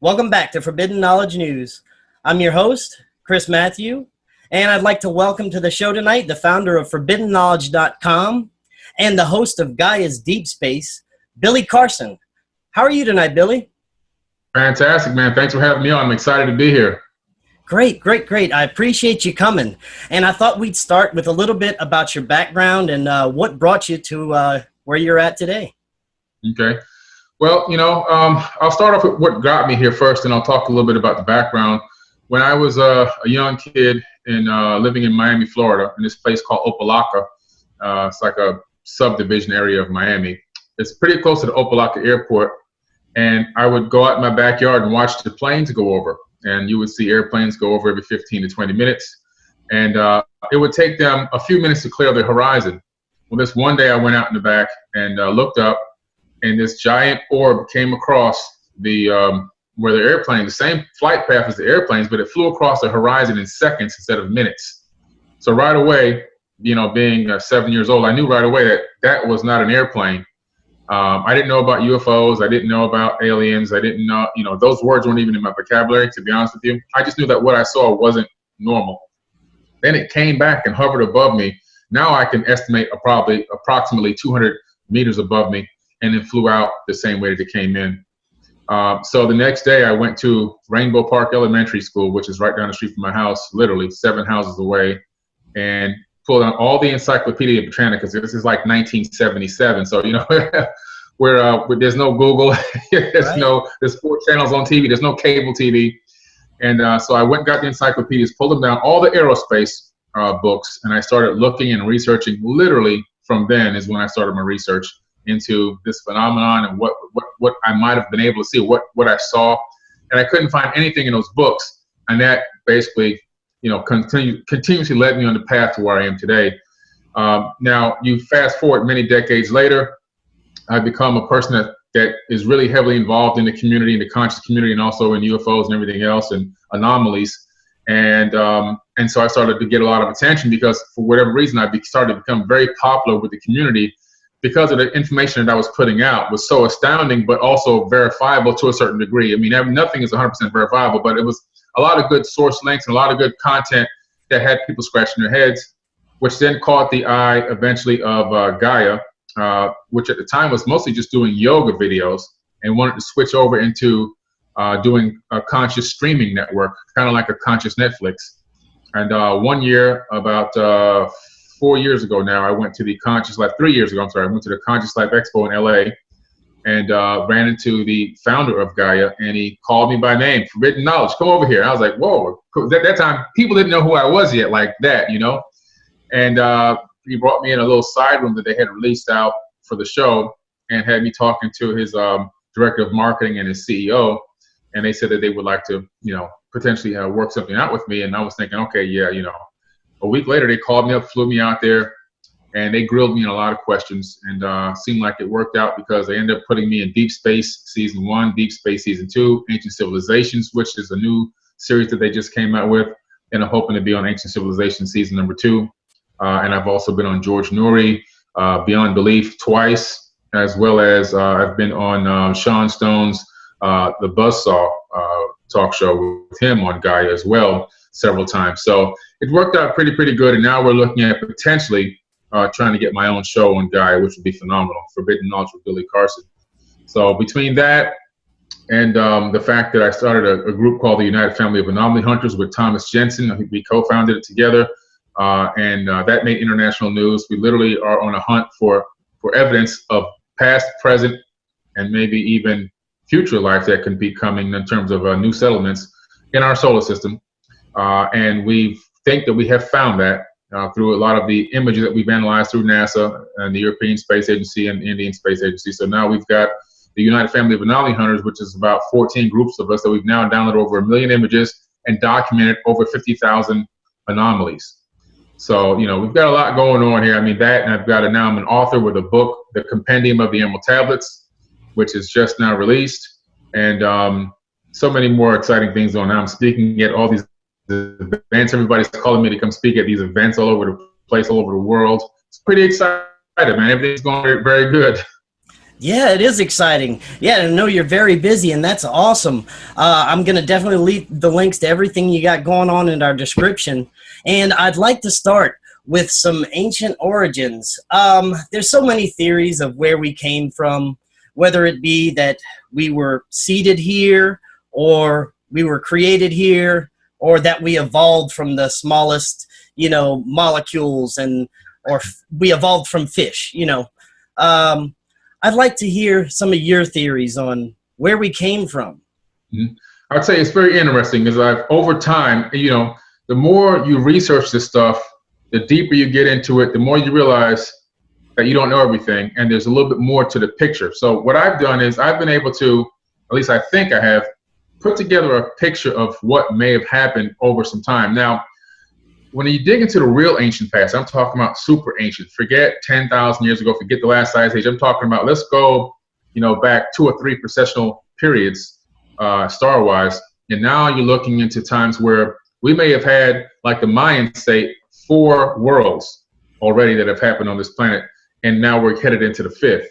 Welcome back to Forbidden Knowledge News. I'm your host, Chris Matthew, and I'd like to welcome to the show tonight the founder of forbiddenknowledge.com and the host of Gaia's Deep Space, Billy Carson. How are you tonight, Billy? Fantastic, man. Thanks for having me on. I'm excited to be here. Great. I appreciate you coming. And I thought we'd start with a little bit about your background and what brought you to where you're at today. Okay. Well, I'll start off with what got me here first, and I'll talk a little bit about the background. When I was a young kid living in Miami, Florida, in this place called Opa-locka, it's like a subdivision area of Miami. It's pretty close to the Opa-locka airport, and I would go out in my backyard and watch the planes go over. And you would see airplanes go over every 15 to 20 minutes. And it would take them a few minutes to clear the horizon. Well, this one day I went out in the back and looked up, and this giant orb came across where the airplane, the same flight path as the airplanes, but it flew across the horizon in seconds instead of minutes. So right away, being 7 years old, I knew right away that that was not an airplane. I didn't know about UFOs. I didn't know about aliens. I didn't know, those words weren't even in my vocabulary, to be honest with you. I just knew that what I saw wasn't normal. Then it came back and hovered above me. Now I can estimate approximately 200 meters above me, and then flew out the same way that it came in. So the next day I went to Rainbow Park Elementary School, which is right down the street from my house, literally 7 houses away, and pulled out all the Encyclopedia Britannicas. This is like 1977, so where there's no Google, there's 4 channels on TV, there's no cable TV, and so I went and got the encyclopedias, pulled them down, all the aerospace books, and I started looking and researching. Literally from then is when I started my research into this phenomenon and what I might have been able to see, what I saw, and I couldn't find anything in those books, and that basically continuously led me on the path to where I am today. Now, you fast forward many decades later, I've become a person that is really heavily involved in the community, in the conscious community, and also in UFOs and everything else and anomalies. And so I started to get a lot of attention because for whatever reason, I started to become very popular with the community because of the information that I was putting out was so astounding, but also verifiable to a certain degree. I mean, nothing is 100% verifiable, but it was a lot of good source links and a lot of good content that had people scratching their heads, which then caught the eye eventually of Gaia, which at the time was mostly just doing yoga videos and wanted to switch over into doing a conscious streaming network, kind of like a conscious Netflix. And 1 year, about 4 years ago now, I went to the Conscious Life, 3 years ago, I'm sorry, I went to the Conscious Life Expo in LA and ran into the founder of Gaia, and he called me by name, Forbidden Knowledge, come over here. I was like, whoa. At that time, people didn't know who I was yet like that, And he brought me in a little side room that they had released out for the show and had me talking to his director of marketing and his CEO. And they said that they would like to, potentially work something out with me. And I was thinking, okay, yeah, A week later, they called me up, flew me out there, and they grilled me in a lot of questions, and seemed like it worked out because they ended up putting me in Deep Space Season 1, Deep Space Season 2, Ancient Civilizations, which is a new series that they just came out with, and I'm hoping to be on Ancient Civilization Season number 2. And I've also been on George Noory, Beyond Belief twice, as well as I've been on Sean Stone's The Buzzsaw talk show with him on Gaia as well several times. So it worked out pretty good, and now we're looking at potentially trying to get my own show on Gaia, which would be phenomenal, Forbidden Knowledge with Billy Carson. So between that and the fact that I started a group called the United Family of Anomaly Hunters with Thomas Jensen, I think we co-founded it together, and that made international news. We literally are on a hunt for evidence of past, present, and maybe even future life that can be coming in terms of new settlements in our solar system. And we think that we have found that through a lot of the images that we've analyzed through NASA and the European Space Agency and the Indian Space Agency. So now we've got the United Family of Anomaly Hunters, which is about 14 groups of us that we've now downloaded over 1 million images and documented over 50,000 anomalies. So, we've got a lot going on here. I mean, that, and now I'm an author with a book, The Compendium of the Emerald Tablets, which is just now released. And so many more exciting things going on. I'm speaking at all these events. Everybody's calling me to come speak at these events all over the place, all over the world. It's pretty exciting, man. Everything's going very, very good. Yeah, it is exciting. Yeah, I know you're very busy, and that's awesome. I'm going to definitely leave the links to everything you got going on in our description. And I'd like to start with some ancient origins. There's so many theories of where we came from, whether it be that we were seeded here, or we were created here, or that we evolved from the smallest, molecules, and or we evolved from fish. Um, I'd like to hear some of your theories on where we came from. Mhm. I'd say it's very interesting because over time, the more you research this stuff, the deeper you get into it, the more you realize that you don't know everything, and there's a little bit more to the picture. So what I've done is I've been able to, at least I think I have, put together a picture of what may have happened over some time. Now, when you dig into the real ancient past, I'm talking about super ancient. Forget 10,000 years ago. Forget the last ice age. I'm talking about, let's go, back 2 or 3 precessional periods, star-wise. And now you're looking into times where we may have had, like the Mayans say, 4 worlds already that have happened on this planet, and now we're headed into the 5th.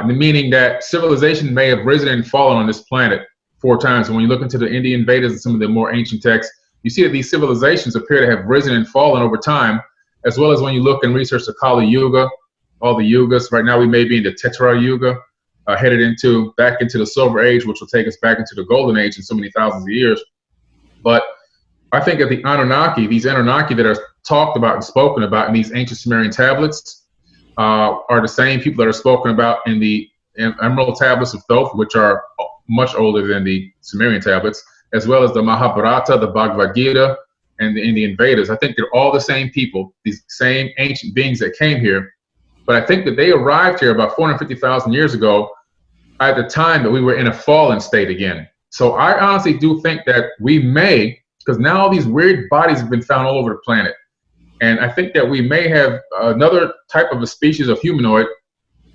Meaning that civilization may have risen and fallen on this planet 4 times. And when you look into the Indian Vedas and some of the more ancient texts, you see that these civilizations appear to have risen and fallen over time, as well as when you look and research the Kali Yuga, all the yugas. Right now we may be in the Tetra Yuga, headed back into the Silver Age, which will take us back into the Golden Age in so many thousands of years. But I think that these Anunnaki that are talked about and spoken about in these ancient Sumerian tablets are the same people that are spoken about in the Emerald Tablets of Thoth, which are much older than the Sumerian tablets, as well as the Mahabharata, the Bhagavad Gita, and the Indian Vedas. I think they're all the same people, these same ancient beings that came here. But I think that they arrived here about 450,000 years ago at the time that we were in a fallen state again. So I honestly do think that we may, because now all these weird bodies have been found all over the planet. And I think that we may have another type of a species of humanoid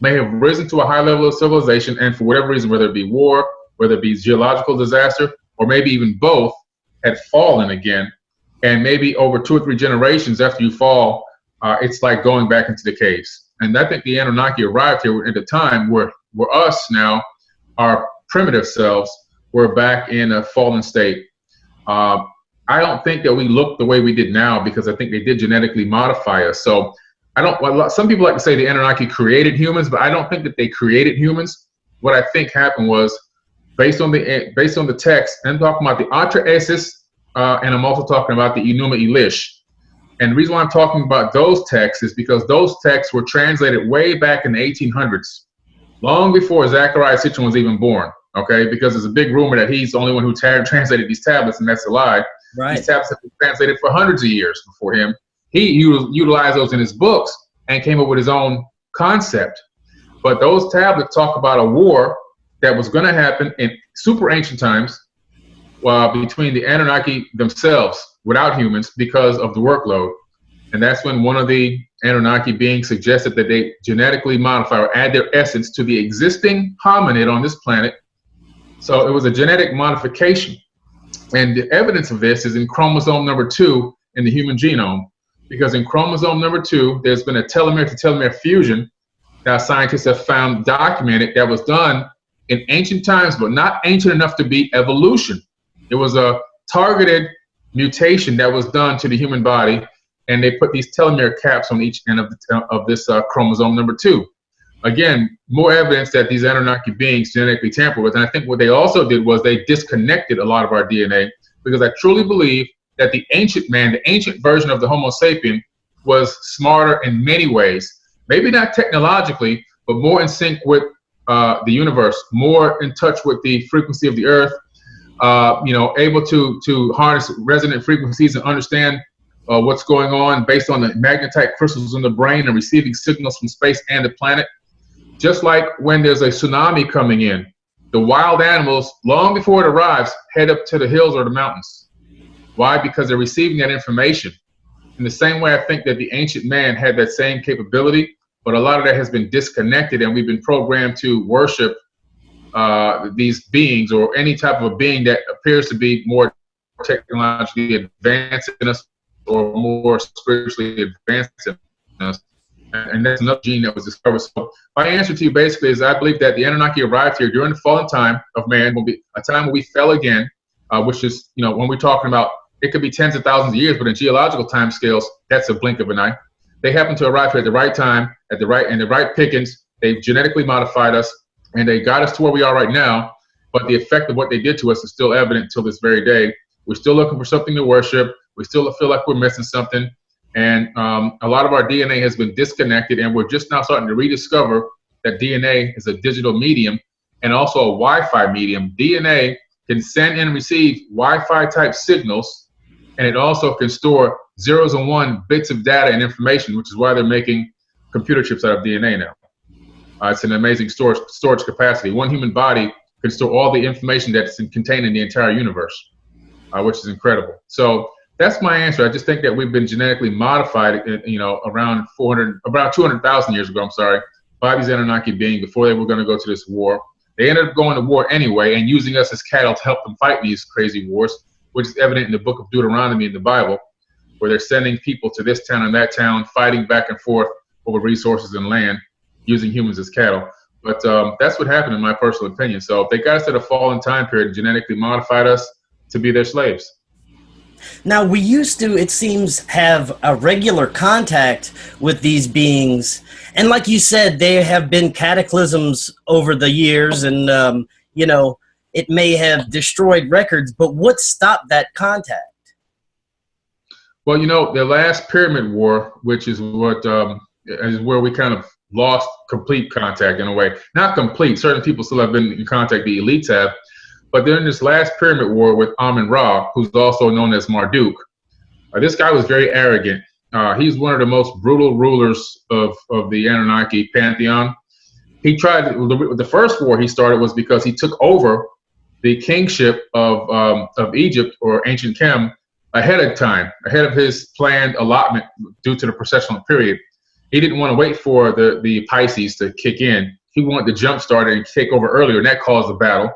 may have risen to a high level of civilization, and for whatever reason, whether it be war, whether it be geological disaster, or maybe even both, had fallen again. And maybe over 2 or 3 generations after you fall, it's like going back into the caves. And I think the Anunnaki arrived here at a time where us now, our primitive selves, were back in a fallen state. I don't think that we look the way we did now, because I think they did genetically modify us. So some people like to say the Anunnaki created humans, but I don't think that they created humans. What I think happened was, based on the text, I'm talking about the Atra Esis, and I'm also talking about the Enuma Elish. And the reason why I'm talking about those texts is because those texts were translated way back in the 1800s, long before Zechariah Sitchin was even born. Okay, because there's a big rumor that he's the only one who translated these tablets, and that's a lie. Right. These tablets have been translated for hundreds of years before him. He utilized those in his books and came up with his own concept. But those tablets talk about a war that was going to happen in super ancient times between the Anunnaki themselves without humans because of the workload. And that's when one of the Anunnaki beings suggested that they genetically modify or add their essence to the existing hominid on this planet. So it was a genetic modification. And the evidence of this is in chromosome number 2 in the human genome, because in chromosome number 2, there's been a telomere to telomere fusion that scientists have found documented that was done in ancient times, but not ancient enough to be evolution. It was a targeted mutation that was done to the human body, and they put these telomere caps on each end of this chromosome number 2. Again, more evidence that these Anunnaki beings genetically tampered with. And I think what they also did was they disconnected a lot of our DNA, because I truly believe that the ancient man, the ancient version of the Homo sapien, was smarter in many ways. Maybe not technologically, but more in sync with the universe, more in touch with the frequency of the earth, able to harness resonant frequencies and understand what's going on based on the magnetite crystals in the brain and receiving signals from space and the planet. Just like when there's a tsunami coming in, the wild animals, long before it arrives, head up to the hills or the mountains. Why? Because they're receiving that information. In the same way, I think that the ancient man had that same capability, but a lot of that has been disconnected, and we've been programmed to worship these beings, or any type of a being that appears to be more technologically advanced than us or more spiritually advanced than us. and that's another gene that was discovered. So my answer to you basically is I believe that the Anunnaki arrived here during the fallen time of man, will be a time when we fell again, which is, when we're talking about, it could be tens of thousands of years, but in geological time scales, that's a blink of an eye. They happened to arrive here at the right time, in the right pickings. They've genetically modified us, and they got us to where we are right now. But the effect of what they did to us is still evident till this very day. We're still looking for something to worship. We still feel like we're missing something. And a lot of our DNA has been disconnected, and we're just now starting to rediscover that DNA is a digital medium and also a Wi-Fi medium. DNA can send and receive Wi-Fi type signals, and it also can store zeros and one bits of data and information, which is why they're making computer chips out of DNA now. It's an amazing storage capacity. One human body can store all the information that's contained in the entire universe, which is incredible. So that's my answer. I just think that we've been genetically modified, around 200,000 years ago, by these Anunnaki beings before they were going to go to this war. They ended up going to war anyway and using us as cattle to help them fight these crazy wars, which is evident in the book of Deuteronomy in the Bible, where they're sending people to this town and that town, fighting back and forth over resources and land, using humans as cattle. But that's what happened in my personal opinion. So they got us at a fallen time period and genetically modified us to be their slaves. Now, we used to, it seems, have a regular contact with these beings. And like you said, there have been cataclysms over the years and, it may have destroyed records, but what stopped that contact? Well, the last Pyramid War, which is what is where we kind of lost complete contact in a way. Not complete. Certain people still have been in contact, the elites have. But during this last Pyramid War with Amun-Ra, who's also known as Marduk, this guy was very arrogant. He's one of the most brutal rulers of the Anunnaki pantheon. He tried, the first war he started was because he took over the kingship of Egypt, or ancient Chem, ahead of time, ahead of his planned allotment due to the processional period. He didn't want to wait for the Pisces to kick in. He wanted to jump start and take over earlier, and that caused the battle.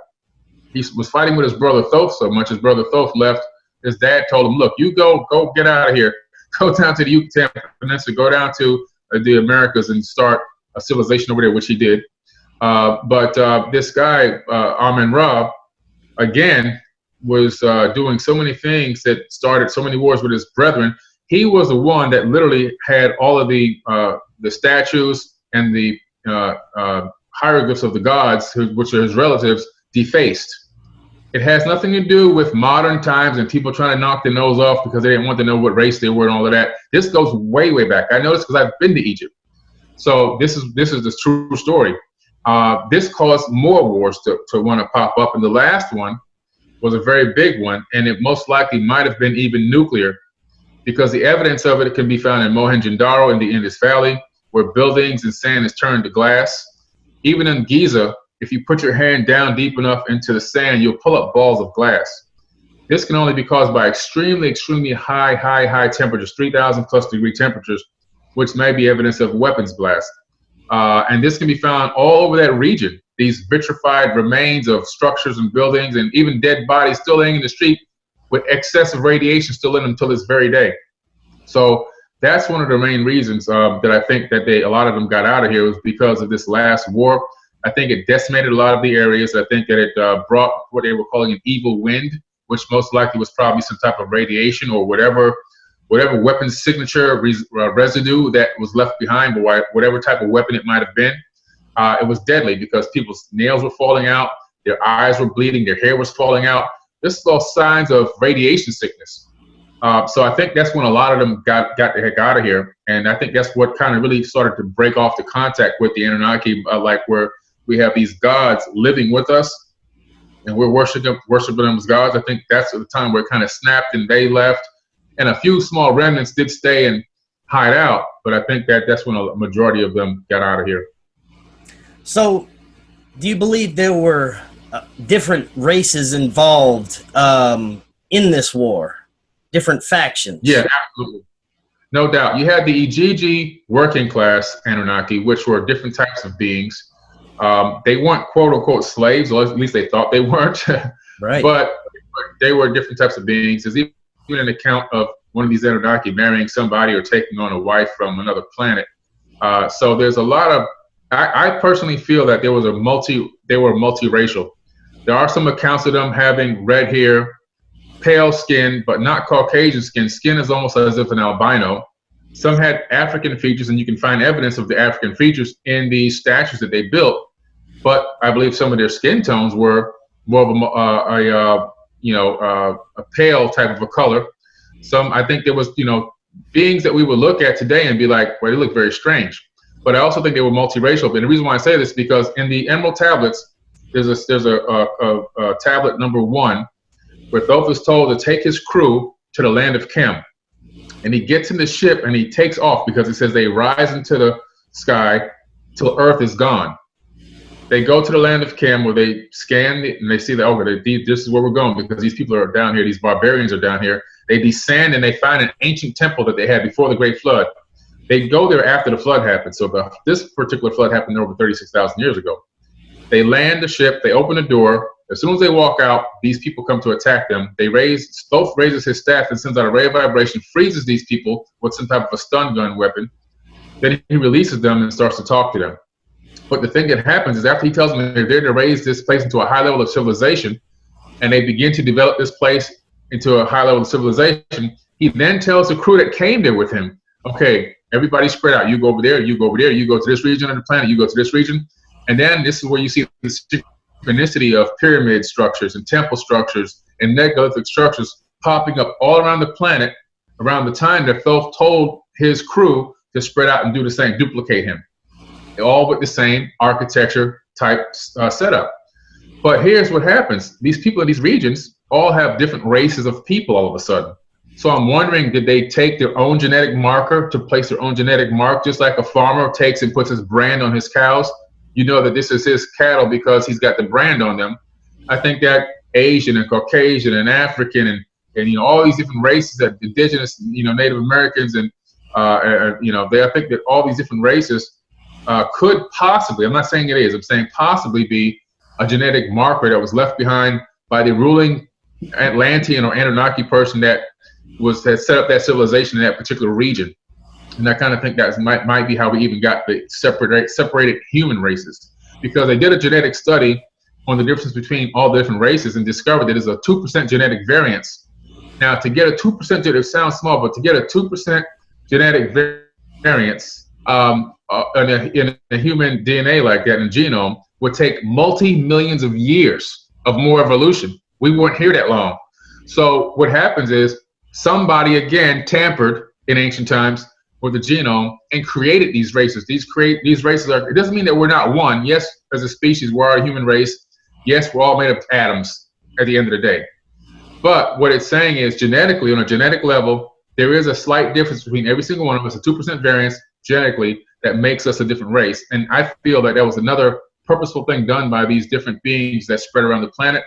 He was fighting with his brother Thoth so much. His brother Thoth left. His dad told him, look, you go get out of here. Go down to the Yucatan Peninsula, go down to the Americas and start a civilization over there, which he did. But this guy, Amun-Ra, again, was doing so many things that started so many wars with his brethren. He was the one that literally had all of the statues and the hieroglyphs of the gods, which are his relatives, defaced. It has nothing to do with modern times and people trying to knock their nose off because they didn't want to know what race they were and all of that. This goes way, way back. I know this because I've been to Egypt. So this is the true story. This caused more wars to want to pop up, and the last one was a very big one, and it most likely might have been even nuclear, because the evidence of it can be found in Mohenjo-Daro in the Indus Valley, where buildings and sand is turned to glass. Even in Giza, if you put your hand down deep enough into the sand, you'll pull up balls of glass. This can only be caused by extremely, extremely high temperatures, 3,000 plus degree temperatures, which may be evidence of weapons blast. And this can be found all over that region. These vitrified remains of structures and buildings and even dead bodies still laying in the street with excessive radiation still in them till this very day. So that's one of the main reasons that I think that a lot of them got out of here, was because of this last war. I think it decimated a lot of the areas. I think that it brought what they were calling an evil wind, which most likely was probably some type of radiation or whatever weapons signature residue that was left behind, but whatever type of weapon it might have been. It was deadly because people's nails were falling out, their eyes were bleeding, their hair was falling out. This is all signs of radiation sickness. So I think that's when a lot of them got the heck out of here. And I think that's what kind of really started to break off the contact with the Anunnaki, like where we have these gods living with us and we're worshiping them as gods. I think that's the time where it kind of snapped and they left. And a few small remnants did stay and hide out. But I think that's when a majority of them got out of here. So do you believe there were different races involved in this war? Different factions? Yeah, absolutely. No doubt. You had the Ijiji working class Anunnaki, which were different types of beings. They weren't quote unquote slaves, or at least they thought they weren't. Right. But they were different types of beings. There's even an account of one of these Anunnaki marrying somebody or taking on a wife from another planet. So there's a lot of, I personally feel that they were multiracial. There are some accounts of them having red hair, pale skin, but not Caucasian skin. Skin is almost as if an albino. Some had African features, and you can find evidence of the African features in the statues that they built. But I believe some of their skin tones were more of a pale type of a color. I think there was, beings that we would look at today and be like, well, they look very strange. But I also think they were multiracial. And the reason why I say this is because in the Emerald tablets, there's a tablet number 1 where Thoth is told to take his crew to the land of Chem. And he gets in the ship and he takes off because it says they rise into the sky till Earth is gone. They go to the land of Chem where they scan it and they see that, okay, this is where we're going because these people are down here, these barbarians are down here. They descend and they find an ancient temple that they had before the Great Flood. They go there after the flood happened. So this particular flood happened over 36,000 years ago. They land the ship, they open the door. As soon as they walk out, these people come to attack them. Thoth raises his staff and sends out a ray of vibration, freezes these people with some type of a stun gun weapon. Then he releases them and starts to talk to them. But the thing that happens is after he tells them they're there to raise this place into a high level of civilization, and they begin to develop this place into a high level of civilization, he then tells the crew that came there with him, okay, everybody spread out. You go over there, you go over there, you go to this region of the planet, you go to this region. And then this is where you see the synchronicity of pyramid structures and temple structures and megalithic structures popping up all around the planet around the time that Thoth told his crew to spread out and do the same, duplicate him. All with the same architecture type setup. But here's what happens. These people in these regions all have different races of people all of a sudden. So I'm wondering, did they take their own genetic marker to place their own genetic mark, just like a farmer takes and puts his brand on his cows? You know that this is his cattle because he's got the brand on them. I think that Asian and Caucasian and African and all these different races, that indigenous, Native Americans and I think that all these different races could possibly, I'm not saying it is, I'm saying possibly be a genetic marker that was left behind by the ruling Atlantean or Anunnaki person that had set up that civilization in that particular region. And I kind of think that might be how we even got the separated human races, because they did a genetic study on the difference between all the different races and discovered that there's a 2% genetic variance. Now, to get a 2%, it sounds small, but to get a 2% genetic variance in a human DNA like that in a genome would take multi-millions of years of more evolution. We weren't here that long. So what happens is somebody again tampered in ancient times with the genome and created these races. These races it doesn't mean that we're not one. Yes, as a species, we're a human race. Yes, we're all made of atoms at the end of the day. But what it's saying is genetically, on a genetic level, there is a slight difference between every single one of us, a 2% variance genetically, that makes us a different race. And I feel that was another purposeful thing done by these different beings that spread around the planet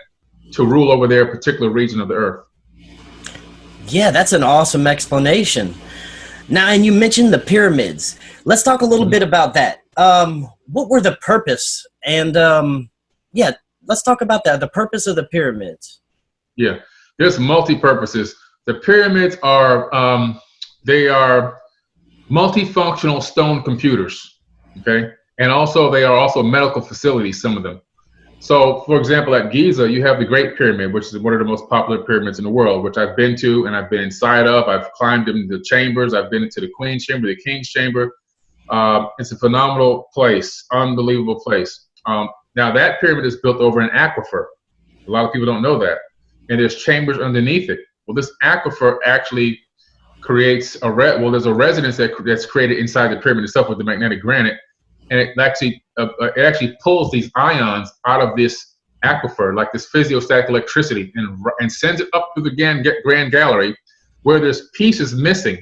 to rule over their particular region of the earth. Yeah, that's an awesome explanation. Now, and you mentioned the pyramids. Let's talk a little bit about that. What were the purpose? And let's talk about that, the purpose of the pyramids. Yeah, there's multi-purposes. The pyramids are, they are multifunctional stone computers, okay? And also, they are also medical facilities, some of them. So, for example, at Giza, you have the Great Pyramid, which is one of the most popular pyramids in the world, which I've been to and I've been inside of. I've climbed into the chambers. I've been into the Queen's Chamber, the King's Chamber. It's a phenomenal place, unbelievable place. Now, that pyramid is built over an aquifer. A lot of people don't know that. And there's chambers underneath it. Well, this aquifer actually creates there's a resonance that's created inside the pyramid itself with the magnetic granite. And it actually pulls these ions out of this aquifer, like this physiostatic electricity, and sends it up through the Grand Gallery, where there's pieces missing.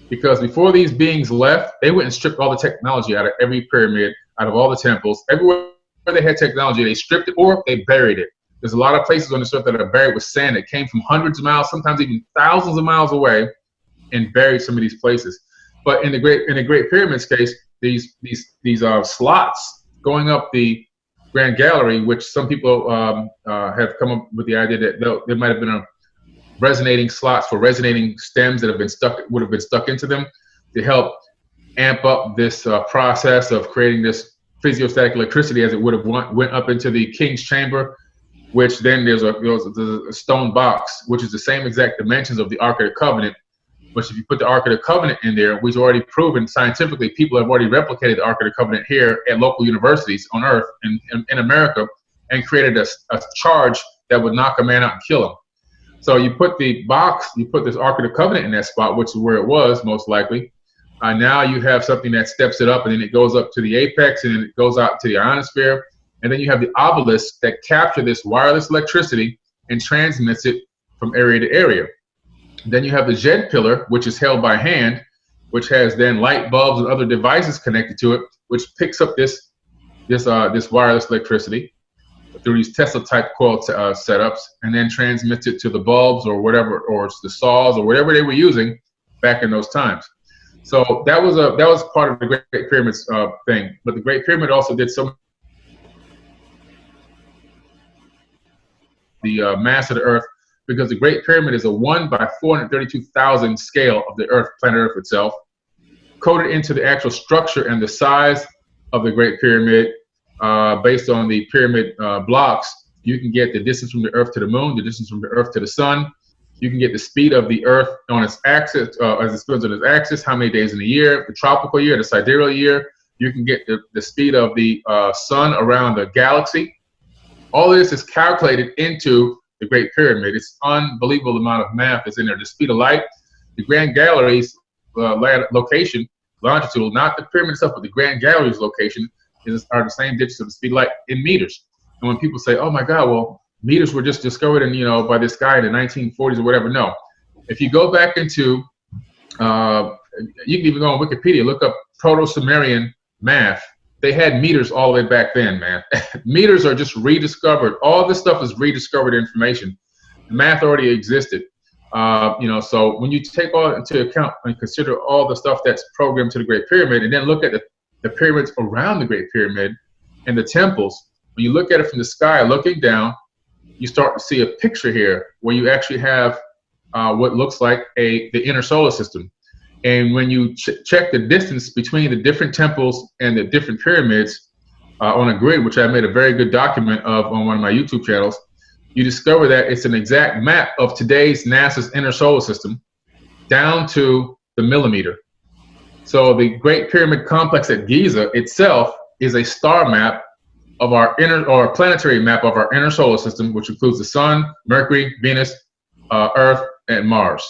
Because before these beings left, they went and stripped all the technology out of every pyramid, out of all the temples. Everywhere they had technology, they stripped it or they buried it. There's a lot of places on this earth that are buried with sand that came from hundreds of miles, sometimes even thousands of miles away, and buried some of these places. But in the Great Pyramid's case, these slots going up the Grand Gallery, which some people have come up with the idea that there might have been a resonating slots for resonating stems that would have been stuck into them to help amp up this process of creating this physiostatic electricity as it would have went up into the king's chamber, which then there's a stone box, which is the same exact dimensions of the Ark of the Covenant. Which if you put the Ark of the Covenant in there, which is already proven scientifically, people have already replicated the Ark of the Covenant here at local universities on Earth in America and created a charge that would knock a man out and kill him. So you put the box, you put this Ark of the Covenant in that spot, which is where it was most likely. Now you have something that steps it up, and then it goes up to the apex, and then it goes out to the ionosphere. And then you have the obelisks that capture this wireless electricity and transmits it from area to area. Then you have the Jed pillar, which is held by hand, which has then light bulbs and other devices connected to it, which picks up this wireless electricity through these Tesla-type coil setups, and then transmits it to the bulbs or whatever, or the saws or whatever they were using back in those times. So that was part of the Great Pyramids thing. But the Great Pyramid also did the mass of the Earth, because the Great Pyramid is a 1 by 432,000 scale of the Earth, planet Earth itself, coded into the actual structure and the size of the Great Pyramid. Based on the pyramid blocks, you can get the distance from the Earth to the Moon, the distance from the Earth to the Sun. You can get the speed of the Earth on its axis, as it spins on its axis, how many days in a year, the tropical year, the sidereal year. You can get the speed of the Sun around the galaxy. All this is calculated into the Great Pyramid. It's unbelievable amount of math that's in there. The speed of light, the Grand Gallery's location, longitude, not the pyramid itself, but the Grand Gallery's location are the same digits of the speed of light in meters. And when people say, "Oh my God, well, meters were just discovered by this guy in the 1940s or whatever," no. If you go back into, you can even go on Wikipedia, look up Proto-Sumerian math. They had meters all the way back then, man. Meters are just rediscovered. All this stuff is rediscovered information. The math already existed. So when you take all into account and consider all the stuff that's programmed to the Great Pyramid, and then look at the pyramids around the Great Pyramid and the temples, when you look at it from the sky looking down, you start to see a picture here where you actually have what looks like the inner solar system. And when you check the distance between the different temples and the different pyramids on a grid, which I made a very good document of on one of my YouTube channels, you discover that it's an exact map of today's NASA's inner solar system down to the millimeter. So the Great Pyramid Complex at Giza itself is a star map of our a planetary map of our inner solar system, which includes the Sun, Mercury, Venus, Earth, and Mars.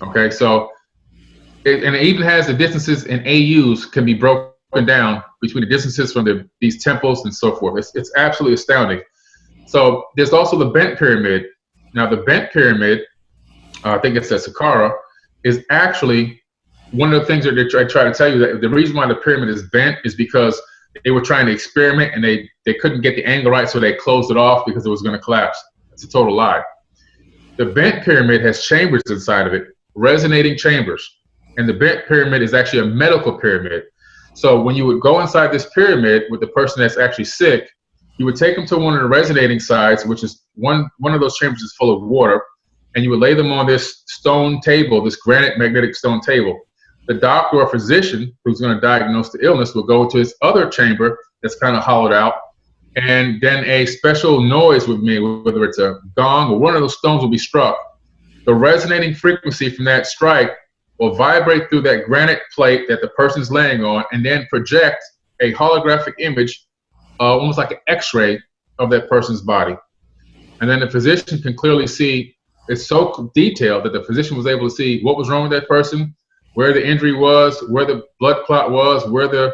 Okay, so and it even has the distances in AUs can be broken down between the distances from these temples and so forth. It's absolutely astounding. So there's also the bent pyramid. Now the bent pyramid, I think it's at Saqqara, is actually one of the things that I try to tell you, that the reason why the pyramid is bent is because they were trying to experiment and they couldn't get the angle right, so they closed it off because it was going to collapse. It's a total lie. The bent pyramid has chambers inside of it, resonating chambers. And the bent pyramid is actually a medical pyramid. So when you would go inside this pyramid with the person that's actually sick, you would take them to one of the resonating sides, which is one of those chambers is full of water, and you would lay them on this stone table, this granite magnetic stone table. The doctor or physician who's going to diagnose the illness will go to his other chamber that's kind of hollowed out, and then a special noise would be made, whether it's a gong or one of those stones will be struck. The resonating frequency from that strike will vibrate through that granite plate that the person's laying on, and then project a holographic image, almost like an X-ray of that person's body. And then the physician can clearly see, it's so detailed that the physician was able to see what was wrong with that person, where the injury was, where the blood clot was, where the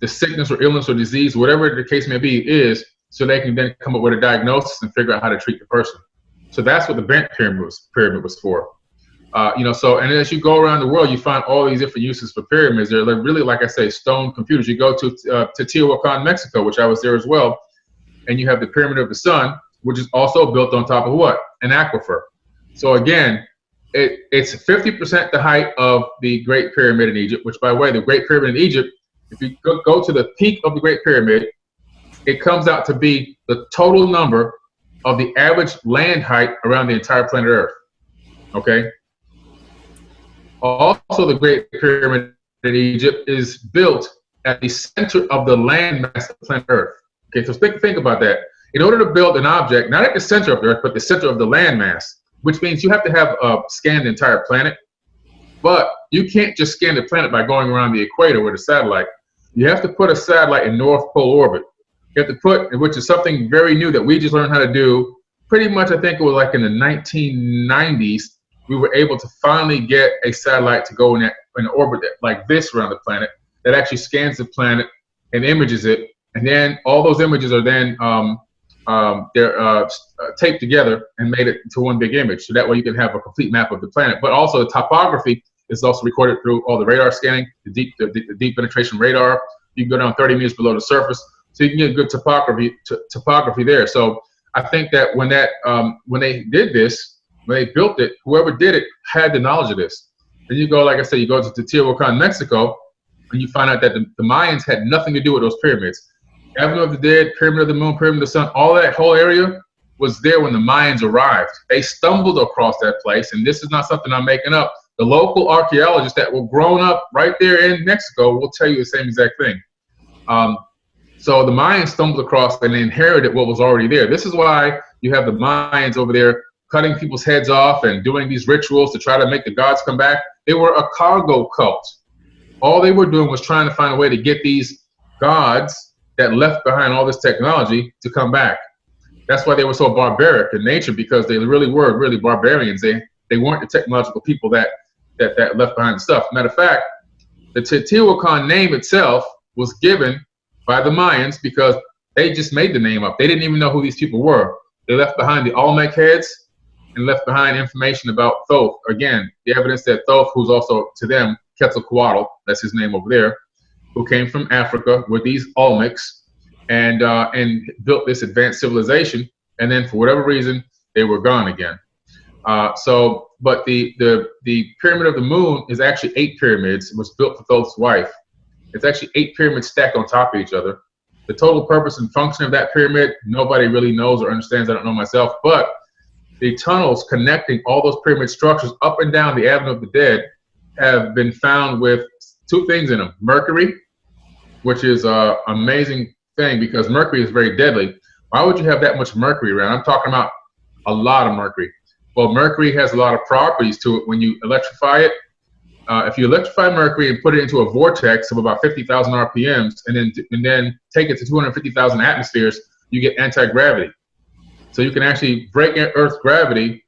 sickness or illness or disease, whatever the case may be, is, so they can then come up with a diagnosis and figure out how to treat the person. So that's what the bent pyramid was for. So, and as you go around the world, you find all these different uses for pyramids. They're really, like I say, stone computers. You go to Teotihuacan, Mexico, which I was there as well, and you have the Pyramid of the Sun, which is also built on top of what? An aquifer. So again, it's 50% the height of the Great Pyramid in Egypt, which, by the way, the Great Pyramid in Egypt, if you go to the peak of the Great Pyramid, it comes out to be the total number of the average land height around the entire planet Earth. Okay? Also, the Great Pyramid in Egypt is built at the center of the landmass of planet Earth. Okay, so think about that. In order to build an object, not at the center of the Earth, but the center of the landmass, which means you have to have scanned the entire planet. But you can't just scan the planet by going around the equator with a satellite. You have to put a satellite in North Pole orbit. You have to put, which is something very new that we just learned how to do. Pretty much, I think it was like in the 1990s, we were able to finally get a satellite to go in an orbit like this around the planet that actually scans the planet and images it. And then all those images are then taped together and made it into one big image. So that way you can have a complete map of the planet. But also the topography is also recorded through all the radar scanning, the deep penetration radar. You can go down 30 meters below the surface, so you can get good topography there. So I think that when they did this, when they built it, whoever did it had the knowledge of this. Then you go, like I said, you go to Teotihuacan, Mexico, and you find out that the Mayans had nothing to do with those pyramids. Avenue of the Dead, Pyramid of the Moon, Pyramid of the Sun, all that whole area was there when the Mayans arrived. They stumbled across that place, and this is not something I'm making up. The local archaeologists that were grown up right there in Mexico will tell you the same exact thing. So the Mayans stumbled across and they inherited what was already there. This is why you have the Mayans over there cutting people's heads off and doing these rituals to try to make the gods come back. They were a cargo cult. All they were doing was trying to find a way to get these gods that left behind all this technology to come back. That's why they were so barbaric in nature, because they really were barbarians. They weren't the technological people that left behind the stuff. Matter of fact, the Teotihuacan name itself was given by the Mayans because they just made the name up. They didn't even know who these people were. They left behind the Olmec heads and left behind information about Thoth. Again, the evidence that Thoth, who's also to them Quetzalcoatl, that's his name over there, who came from Africa with these Olmecs and built this advanced civilization. And then for whatever reason, they were gone again. But the Pyramid of the Moon is actually 8 pyramids. It was built for Thoth's wife. It's actually 8 pyramids stacked on top of each other. The total purpose and function of that pyramid, nobody really knows or understands. I don't know myself. But the tunnels connecting all those pyramid structures up and down the Avenue of the Dead have been found with 2 things in them. Mercury, which is an amazing thing because mercury is very deadly. Why would you have that much mercury around? I'm talking about a lot of mercury. Well, mercury has a lot of properties to it when you electrify it. If you electrify mercury and put it into a vortex of about 50,000 RPMs and then take it to 250,000 atmospheres, you get anti-gravity. So you can actually break Earth's gravity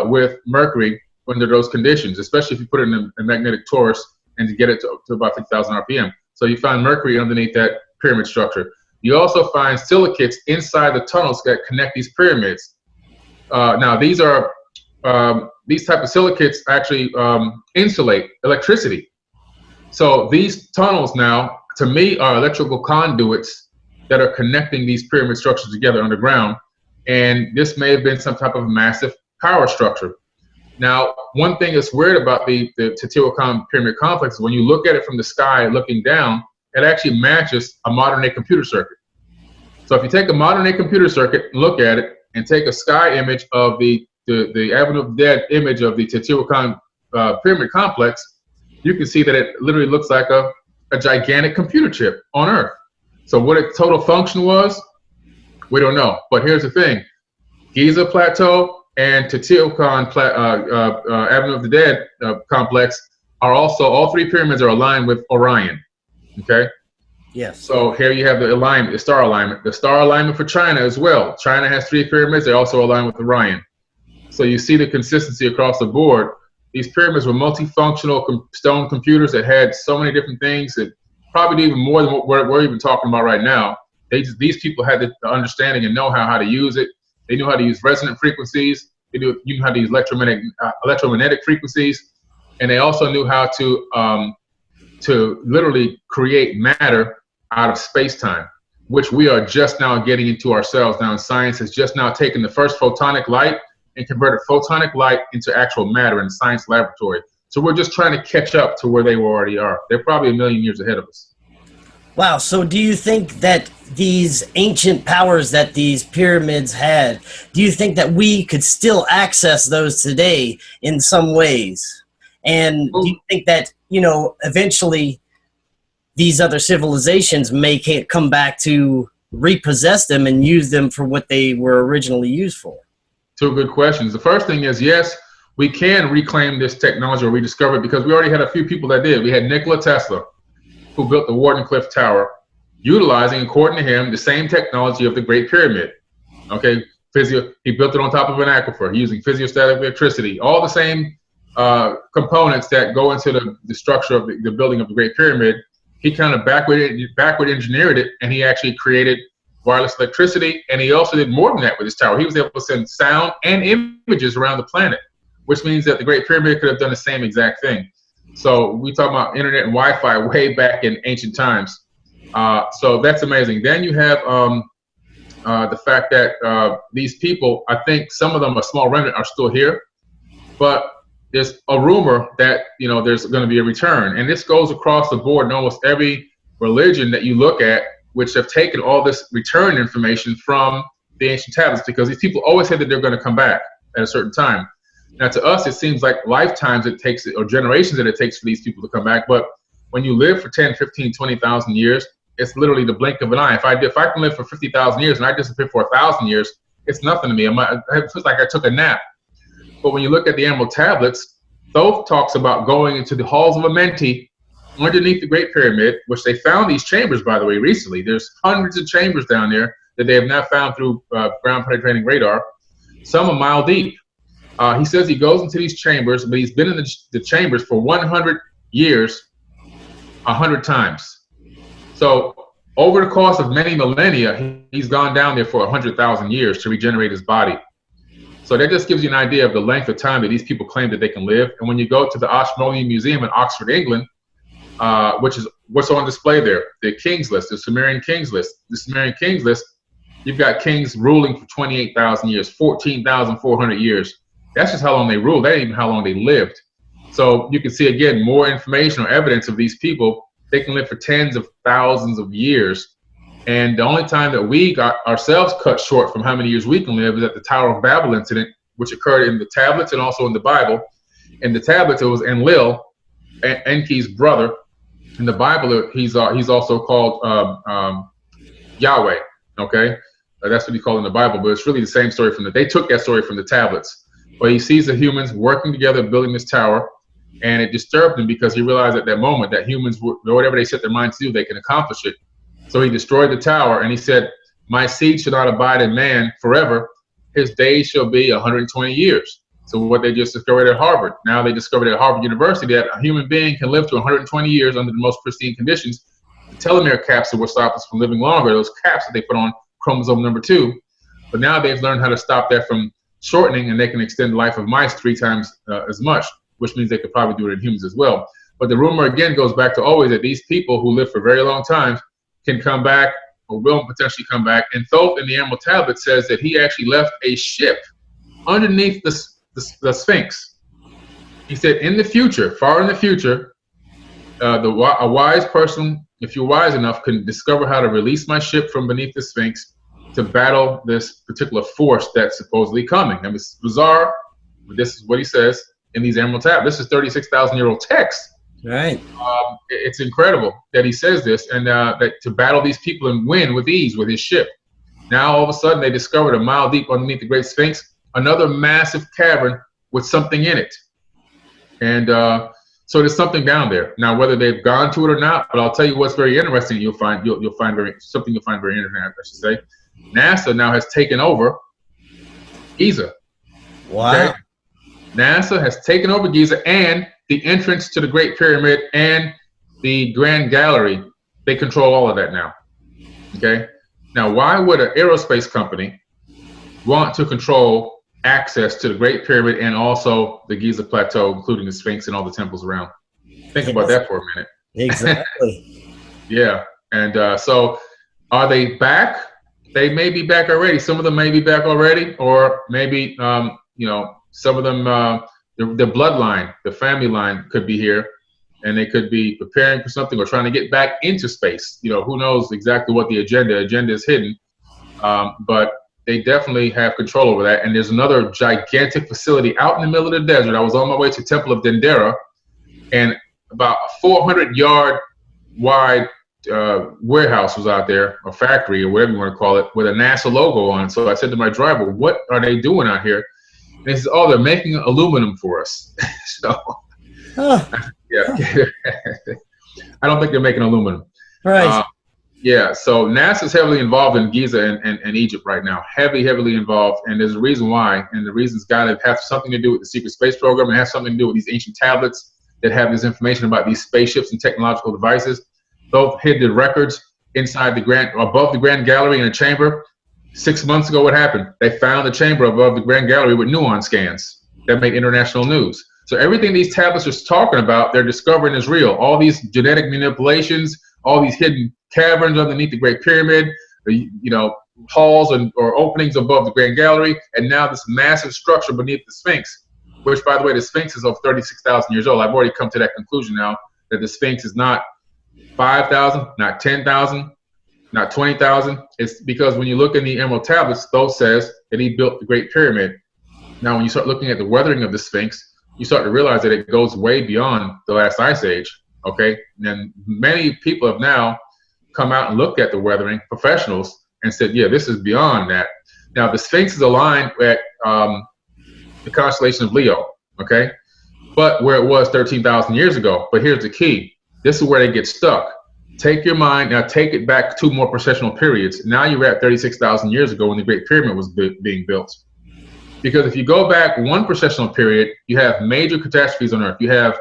with mercury under those conditions, especially if you put it in a magnetic torus and to get it to about 50,000 RPM. So you find mercury underneath that pyramid structure. You also find silicates inside the tunnels that connect these pyramids. Now these type of silicates actually insulate electricity. So these tunnels now, to me, are electrical conduits that are connecting these pyramid structures together underground. And this may have been some type of massive power structure. Now, one thing that's weird about the Teotihuacan pyramid complex is when you look at it from the sky looking down, it actually matches a modern day computer circuit. So if you take a modern day computer circuit, look at it, and take a sky image of the Avenue of the Dead image of the Teotihuacan pyramid complex, you can see that it literally looks like a gigantic computer chip on Earth. So what its total function was, we don't know. But here's the thing. Giza Plateau and Teotihuacan Avenue of the Dead complex are also, all 3 pyramids are aligned with Orion. Okay? Yes. So here you have the alignment, the star alignment. The star alignment for China as well. China has 3 pyramids. They also align with Orion. So you see the consistency across the board. These pyramids were multifunctional stone computers that had so many different things that probably even more than what we're even talking about right now. These people had the understanding and know how to use it. They knew how to use resonant frequencies. They knew how to use electromagnetic frequencies. And they also knew how to literally create matter out of space-time, which we are just now getting into ourselves now. And science has just now taken the first photonic light and converted photonic light into actual matter in the science laboratory. So we're just trying to catch up to where they already are. They're probably 1 million years ahead of us. Wow. So do you think that these ancient powers that these pyramids had, do you think that we could still access those today in some ways? And do you think that eventually these other civilizations may come back to repossess them and use them for what they were originally used for? Two good questions. The first thing is, yes, we can reclaim this technology or rediscover it, because we already had a few people that did. We had Nikola Tesla, who built the Wardenclyffe Tower, utilizing, according to him, the same technology of the Great Pyramid. Okay, he built it on top of an aquifer using physiostatic electricity, all the same components that go into the structure of the building of the Great Pyramid. He kind of backward engineered it, and he actually created wireless electricity, and he also did more than that with his tower. He was able to send sound and images around the planet, which means that the Great Pyramid could have done the same exact thing. So we talk about internet and Wi-Fi way back in ancient times. So that's amazing. Then you have the fact that these people, I think some of them, a small remnant, are still here, but there's a rumor that there's going to be a return, and this goes across the board in almost every religion that you look at, which have taken all this return information from the ancient tablets, because these people always said that they're going to come back at a certain time. Now, to us, it seems like lifetimes it takes, or generations that it takes for these people to come back. But when you live for 10, 15, 20,000 years, it's literally the blink of an eye. If I can live for 50,000 years and I disappear for 1,000 years, it's nothing to me. It feels like I took a nap. But when you look at the Emerald Tablets, Thoth talks about going into the halls of Amenti underneath the Great Pyramid, which they found these chambers, by the way, recently. There's hundreds of chambers down there that they have not found through ground penetrating radar, some a mile deep. He says he goes into these chambers, but he's been in the chambers for 100 years, 100 times. So over the course of many millennia, he's gone down there for 100,000 years to regenerate his body. So that just gives you an idea of the length of time that these people claim that they can live. And when you go to the Ashmolean Museum in Oxford, England, which is what's on display there, the King's List, the Sumerian King's List. The Sumerian King's List, you've got kings ruling for 28,000 years, 14,400 years. That's just how long they ruled. That ain't even how long they lived. So you can see, again, more information or evidence of these people. They can live for tens of thousands of years. And the only time that we got ourselves cut short from how many years we can live is at the Tower of Babel incident, which occurred in the tablets and also in the Bible. In the tablets, it was Enlil, Enki's brother. In the Bible, he's also called Yahweh. Okay, that's what he called in the Bible, but it's really the same story they took that story from the tablets. But he sees the humans working together, building this tower, and it disturbed him because he realized at that moment that humans, whatever they set their minds to do, they can accomplish it. So he destroyed the tower, and he said, "My seed shall not abide in man forever. His days shall be 120 years." So what they just discovered at Harvard. Now they discovered at Harvard University that a human being can live to 120 years under the most pristine conditions. The telomere capsule will stop us from living longer, those caps that they put on chromosome number 2. But now they've learned how to stop that from shortening, and they can extend the life of mice 3 times as much, which means they could probably do it in humans as well. But the rumor, again, goes back to always that these people who live for very long times can come back or will potentially come back. And Thoth in the Emerald Tablet says that he actually left a ship underneath the Sphinx. He said in the future, far in the future, a wise person, if you're wise enough, can discover how to release my ship from beneath the Sphinx to battle this particular force that's supposedly coming. And it's bizarre, but this is what he says in these Emerald Tablets. This is 36,000-year-old text. Right. It's incredible that he says this, and that to battle these people and win with ease with his ship. Now all of a sudden they discovered a mile deep underneath the Great Sphinx, another massive cavern with something in it. And so there's something down there. Now whether they've gone to it or not, but I'll tell you what's very interesting. You'll find very interesting, I should say. NASA now has taken over Giza. Wow. Okay? NASA has taken over Giza, and the entrance to the Great Pyramid and the Grand Gallery. They control all of that now. Okay. Now, why would an aerospace company want to control access to the Great Pyramid and also the Giza Plateau, including the Sphinx and all the temples around? Think about that for a minute. Exactly. Yeah. And so are they back? They may be back already. Some of them may be back already, or maybe, some of them, the bloodline, the family line could be here, and they could be preparing for something or trying to get back into space. Who knows exactly what the agenda is hidden, but they definitely have control over that. And there's another gigantic facility out in the middle of the desert. I was on my way to Temple of Dendera, and about a 400-yard wide warehouse was out there, or factory, or whatever you want to call it, with a NASA logo on it. So I said to my driver, "What are they doing out here?" And he says, "Oh, they're making aluminum for us." So, yeah, I don't think they're making aluminum. Right. Yeah, so NASA's heavily involved in Giza and Egypt right now, heavily involved, and there's a reason why, and the reason's got to have something to do with the secret space program, and has something to do with these ancient tablets that have this information about these spaceships and technological devices. Both hid the records inside above the Grand Gallery in a chamber. 6 months ago, what happened? They found the chamber above the Grand Gallery with muon scans that made international news. So everything these tablets are talking about, they're discovering is real. All these genetic manipulations, all these hidden caverns underneath the Great Pyramid, halls or openings above the Grand Gallery, and now this massive structure beneath the Sphinx, which, by the way, the Sphinx is over 36,000 years old. I've already come to that conclusion now, that the Sphinx is not 5,000, not 10,000, not 20,000. It's because when you look in the Emerald Tablets, those says that he built the Great Pyramid. Now, when you start looking at the weathering of the Sphinx, you start to realize that it goes way beyond the last ice age, okay? And many people have now come out and looked at the weathering, professionals, and said, yeah, this is beyond that. Now, the Sphinx is aligned at the constellation of Leo, okay? But where it was 13,000 years ago. But here's the key. This is where they get stuck. Take your mind, now take it back 2 more precessional periods. Now you're at 36,000 years ago when the Great Pyramid was being built. Because if you go back 1 precessional period, you have major catastrophes on Earth. You have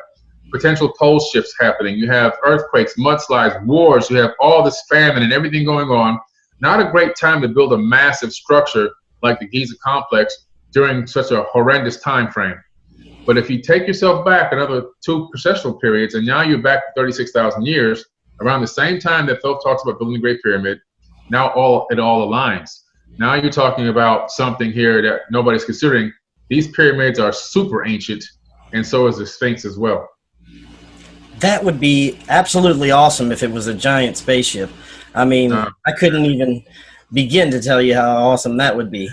potential pole shifts happening. You have earthquakes, mudslides, wars. You have all this famine and everything going on. Not a great time to build a massive structure like the Giza complex during such a horrendous time frame. But if you take yourself back another 2 precessional periods, and now you're back to 36,000 years, around the same time that Thoth talks about building the Great Pyramid, now it all aligns. Now you're talking about something here that nobody's considering. These pyramids are super ancient, and so is the Sphinx as well. That would be absolutely awesome if it was a giant spaceship. I mean, I couldn't even begin to tell you how awesome that would be.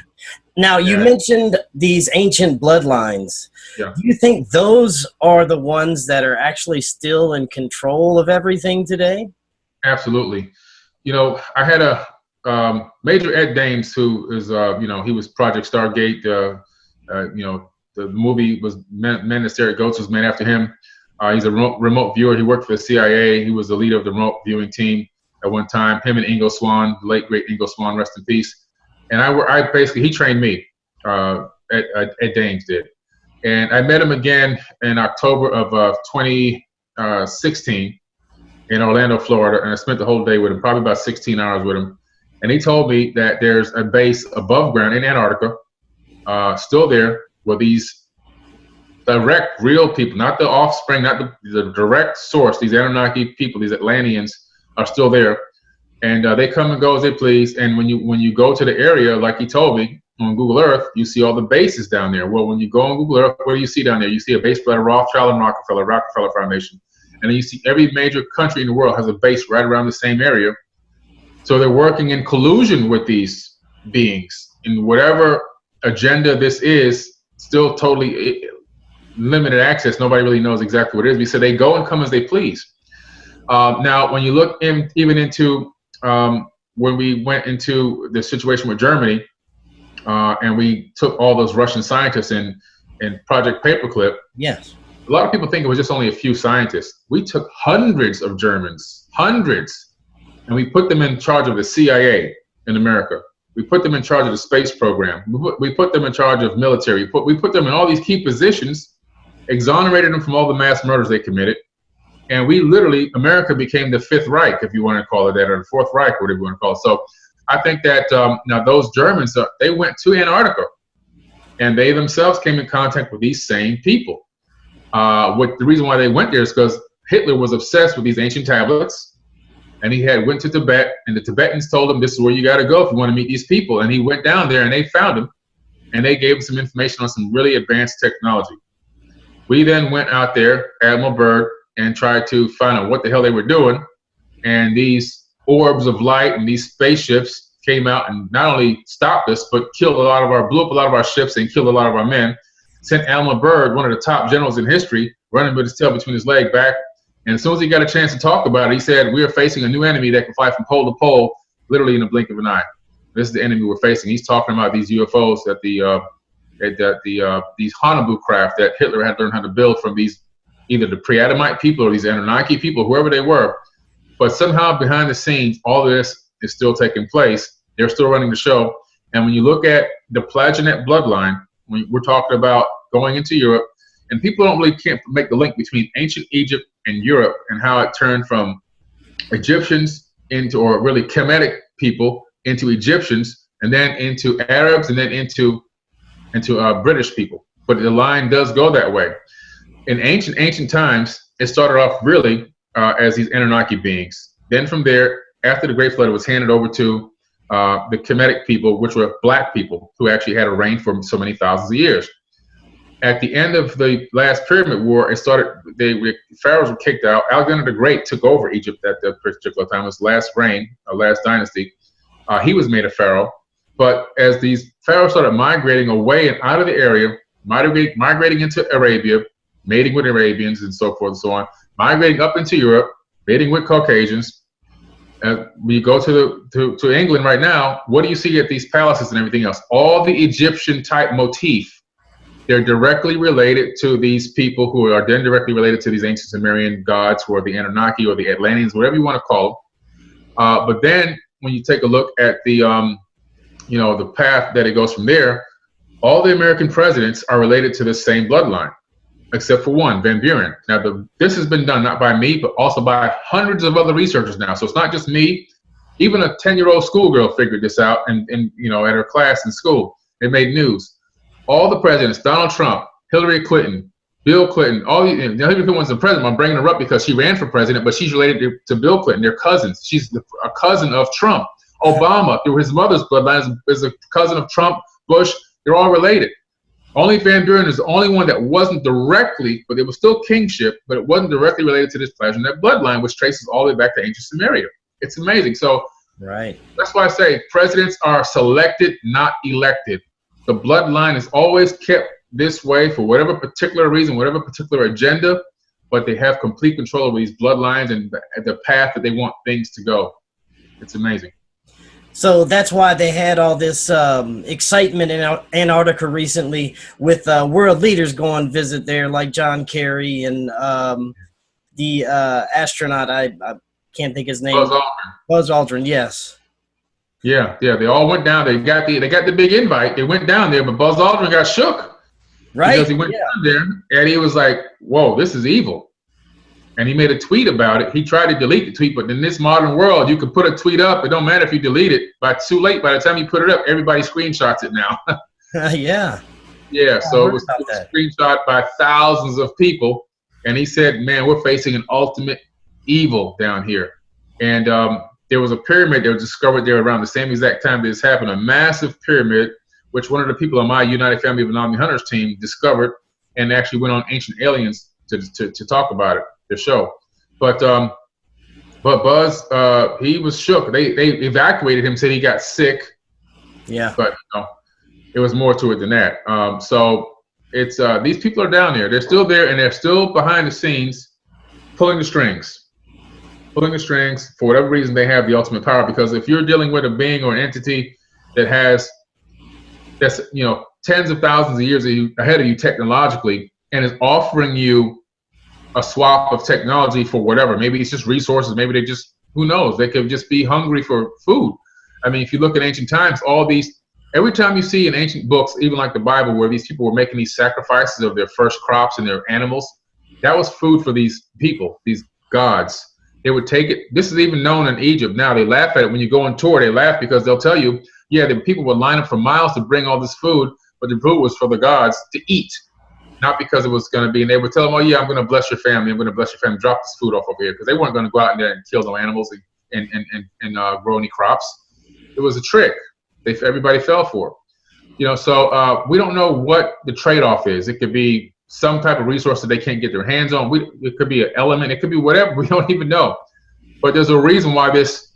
Now, you mentioned these ancient bloodlines. Yeah. Do you think those are the ones that are actually still in control of everything today? Absolutely. I had a Major Ed Dames, who is, he was Project Stargate. The movie was Men That Stare at Goats was made after him. He's a remote viewer. He worked for the CIA. He was the leader of the remote viewing team at one time. Him and Ingo Swann, the late great Ingo Swann, rest in peace. And I basically, he trained me. Ed Dames did. And I met him again in October of 2016 in Orlando, Florida. And I spent the whole day with him, probably about 16 hours with him. And he told me that there's a base above ground in Antarctica, still there, where these direct, real people, not the offspring, not the direct source, these Anunnaki people, these Atlanteans are still there. And they come and go as they please. And when you go to the area, like he told me, on Google Earth, you see all the bases down there. Well, when you go on Google Earth, what do you see down there? You see a base by Rothschild and Rockefeller Foundation. And then you see every major country in the world has a base right around the same area. So they're working in collusion with these beings. And whatever agenda this is, still totally limited access. Nobody really knows exactly what it is. We said they go and come as they please. Now, when you look even into when we went into the situation with Germany, and we took all those Russian scientists in Project Paperclip. Yes. A lot of people think it was just only a few scientists. We took hundreds of Germans, hundreds, and we put them in charge of the CIA in America. We put them in charge of the space program. We put them in charge of military. We put them in all these key positions, exonerated them from all the mass murders they committed. And we literally, America became the Fifth Reich, if you want to call it that, or the Fourth Reich, whatever you want to call it. So I think that now those Germans, they went to Antarctica, and they themselves came in contact with these same people. The reason why they went there is because Hitler was obsessed with these ancient tablets, and he went to Tibet, and the Tibetans told him, this is where you got to go if you want to meet these people. And he went down there, and they found him, and they gave him some information on some really advanced technology. We then went out there, Admiral Byrd, and tried to find out what the hell they were doing, and these orbs of light and these spaceships came out and not only stopped us, but blew up a lot of our ships and killed a lot of our men. Sent Admiral Byrd, one of the top generals in history, running with his tail between his legs back And as soon as he got a chance to talk about it, he said, we are facing a new enemy that can fly from pole to pole, literally in the blink of an eye. This is the enemy we're facing. He's talking about these UFOs that these Hanabu craft that Hitler had learned how to build from these, either the pre-Adamite people or these Anunnaki people, whoever they were. But somehow behind the scenes, all of this is still taking place. They're still running the show. And when you look at the Plantagenet bloodline, when we're talking about going into Europe, and people can't make the link between ancient Egypt and Europe and how it turned from Egyptians into, or really Kemetic people into Egyptians, and then into Arabs, and then into British people. But the line does go that way. In ancient times, it started off really as these Anunnaki beings. Then from there, after the Great Flood, it was handed over to the Kemetic people, which were black people who actually had a reign for so many thousands of years. At the end of the last Pyramid War, it started. Pharaohs were kicked out. Alexander the Great took over Egypt at that particular time. It was last reign, last dynasty. He was made a pharaoh. But as these pharaohs started migrating away and out of the area, migrating into Arabia, mating with Arabians and so forth and so on, migrating up into Europe, mating with Caucasians. When you go to England right now, what do you see at these palaces and everything else? All the Egyptian type motif. They're directly related to these people who are then directly related to these ancient Sumerian gods, who are the Anunnaki or the Atlanteans, whatever you want to call them. But then when you take a look at the the path that it goes from there, all the American presidents are related to the same bloodline, except for one, Van Buren. Now, this has been done not by me, but also by hundreds of other researchers now. So it's not just me. Even a 10-year-old schoolgirl figured this out, and at her class in school. It made news. All the presidents, Donald Trump, Hillary Clinton, Bill Clinton, Hillary Clinton wasn't president. I'm bringing her up because she ran for president, but she's related to Bill Clinton. They're cousins. She's a cousin of Trump. Obama, through his mother's bloodline, is a cousin of Trump, Bush. They're all related. Only Van Buren is the only one that wasn't directly, but it was still kingship, but it wasn't directly related to this Plantagenet bloodline, which traces all the way back to ancient Sumeria. It's amazing. So right. That's why I say presidents are selected, not elected. The bloodline is always kept this way for whatever particular reason, whatever particular agenda, but they have complete control over these bloodlines and the path that they want things to go. It's amazing. So that's why they had all this excitement in Antarctica recently with world leaders going visit there, like John Kerry and the astronaut, I can't think his name. Buzz Aldrin, yes. Yeah, they all went down. They got the big invite. They went down there, but Buzz Aldrin got shook. Right. Because he went down there and he was like, whoa, this is evil. And he made a tweet about it. He tried to delete the tweet, but in this modern world, you can put a tweet up. It don't matter if you delete it. But too late. By the time you put it up, everybody screenshots it now. Yeah. Yeah, so it was screenshot by thousands of people. And he said, man, we're facing an ultimate evil down here. And there was a pyramid that was discovered there around the same exact time this happened, a massive pyramid, which one of the people on my United Family of Anomaly Hunters team discovered and actually went on Ancient Aliens to talk about it, the show. But Buzz, he was shook. They evacuated him, said he got sick. Yeah. But it was more to it than that. So it's these people are down there. They're still there, and they're still behind the scenes pulling the strings. For whatever reason, they have the ultimate power, because if you're dealing with a being or an entity that's tens of thousands of years ahead of you technologically, and is offering you a swap of technology for whatever, maybe it's just resources, maybe they just, who knows, they could just be hungry for food. I mean, if you look at ancient times, every time you see in ancient books, even like the Bible, where these people were making these sacrifices of their first crops and their animals, that was food for these people, these gods. They would take it. This is even known in Egypt now. They laugh at it when you go on tour. They laugh because they'll tell you, yeah, the people would line up for miles to bring all this food, but the food was for the gods to eat, not because it was going to be. And they would tell them, oh yeah, I'm going to bless your family. I'm going to bless your family. Drop this food off over here, because they weren't going to go out there and kill no animals and grow any crops. It was a trick. Everybody fell for it. So we don't know what the trade-off is. It could be some type of resource that they can't get their hands on. It could be an element. It could be whatever. We don't even know. But there's a reason why this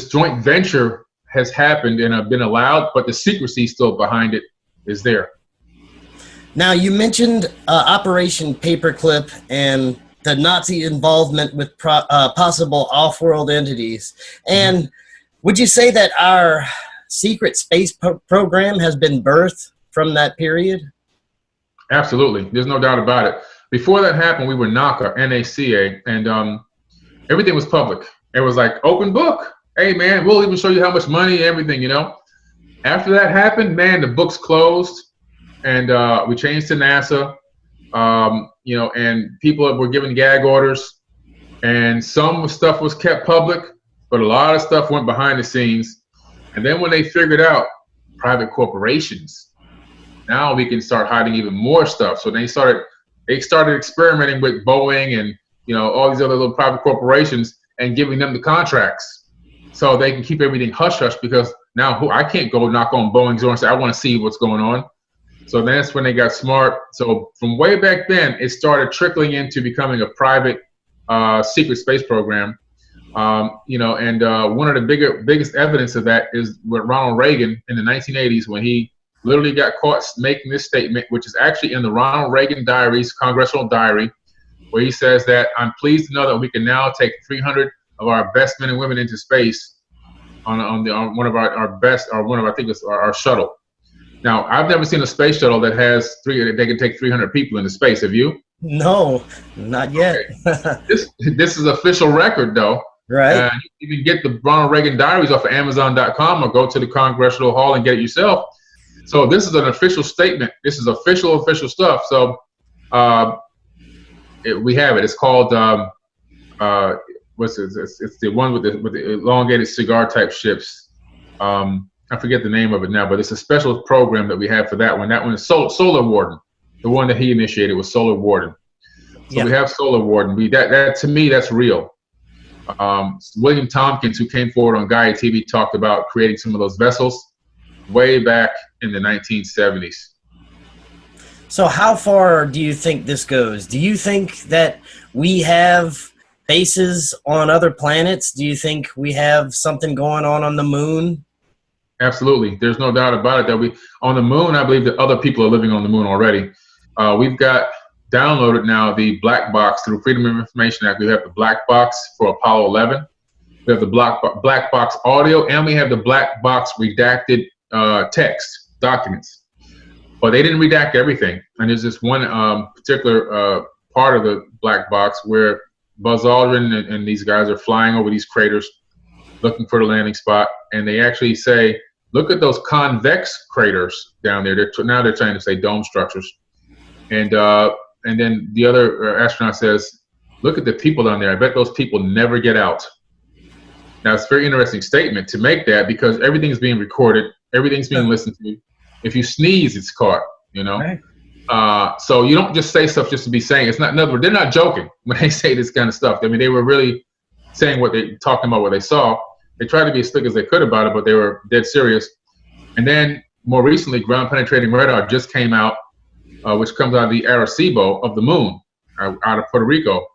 joint venture has happened and been allowed, but the secrecy still behind it is there. Now, you mentioned Operation Paperclip and the Nazi involvement with possible off-world entities. And would you say that our secret space program has been birthed from that period? Absolutely. There's no doubt about it. Before that happened, we were NACA, N-A-C-A, and everything was public. It was like open book. Hey, man, we'll even show you how much money, everything, you know. After that happened, man, the books closed, and we changed to NASA, you know, and people were given gag orders, and some stuff was kept public, but a lot of stuff went behind the scenes. And then when they figured out private corporations, now we can start hiding even more stuff. So they started experimenting with Boeing and, you know, all these other little private corporations and giving them the contracts so they can keep everything hush hush, because now I can't go knock on Boeing's door and say, I want to see what's going on. So that's when they got smart. So from way back then, it started trickling into becoming a private secret space program. You know, and one of the biggest evidence of that is with Ronald Reagan in the 1980s, when he literally got caught making this statement, which is actually in the Ronald Reagan diaries, congressional diary, where he says that I'm pleased to know that we can now take 300 of our best men and women into space on one of I think it's our shuttle. Now, I've never seen a space shuttle that has they can take 300 people into space. Have you? No, not yet. Okay. This is official record, though. Right. You can get the Ronald Reagan diaries off of Amazon.com or go to the Congressional Hall and get it yourself. So this is an official statement. This is official stuff. So we have it. It's called what's it? It's the one with the elongated cigar type ships. I forget the name of it now, but it's a special program that we have for that one. That one is Solar Warden. The one that he initiated was Solar Warden. So we have Solar Warden. That to me, that's real. William Tompkins, who came forward on Gaia TV, talked about creating some of those vessels way back in the 1970s. So how far do you think this goes? Do you think that we have bases on other planets? Do you think we have something going on the moon? Absolutely. There's no doubt about it that on the moon, I believe that other people are living on the moon already. We've got downloaded now the black box through Freedom of Information Act. We have the black box for Apollo 11. We have the black box audio, and we have the black box redacted text documents. But they didn't redact everything. And there's this one particular part of the black box where Buzz Aldrin and these guys are flying over these craters looking for the landing spot, and they actually say, look at those convex craters down there. Now they're trying to say dome structures. And then the other astronaut says, look at the people down there. I bet those people never get out. Now, it's a very interesting statement to make that, because everything's being recorded. Everything's being listened to. If you sneeze, it's caught, you know. Right. So you don't just say stuff just to be saying. It's not, in other words, they're not joking when they say this kind of stuff. I mean, they were really saying talking about what they saw. They tried to be as slick as they could about it, but they were dead serious. And then more recently, ground penetrating radar just came out, which comes out of the Arecibo of the moon, out of Puerto Rico.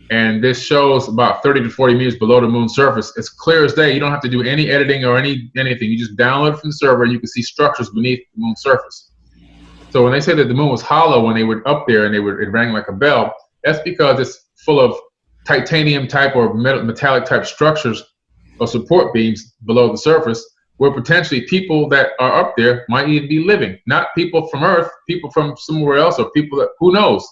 And this shows about 30 to 40 meters below the moon's surface. It's clear as day. You don't have to do any editing or anything. You just download it from the server, and you can see structures beneath the moon's surface. So when they say that the moon was hollow when they were up there and it rang like a bell, that's because it's full of titanium type or metallic type structures or support beams below the surface, where potentially people that are up there might even be living. Not people from Earth, people from somewhere else, or people that, who knows.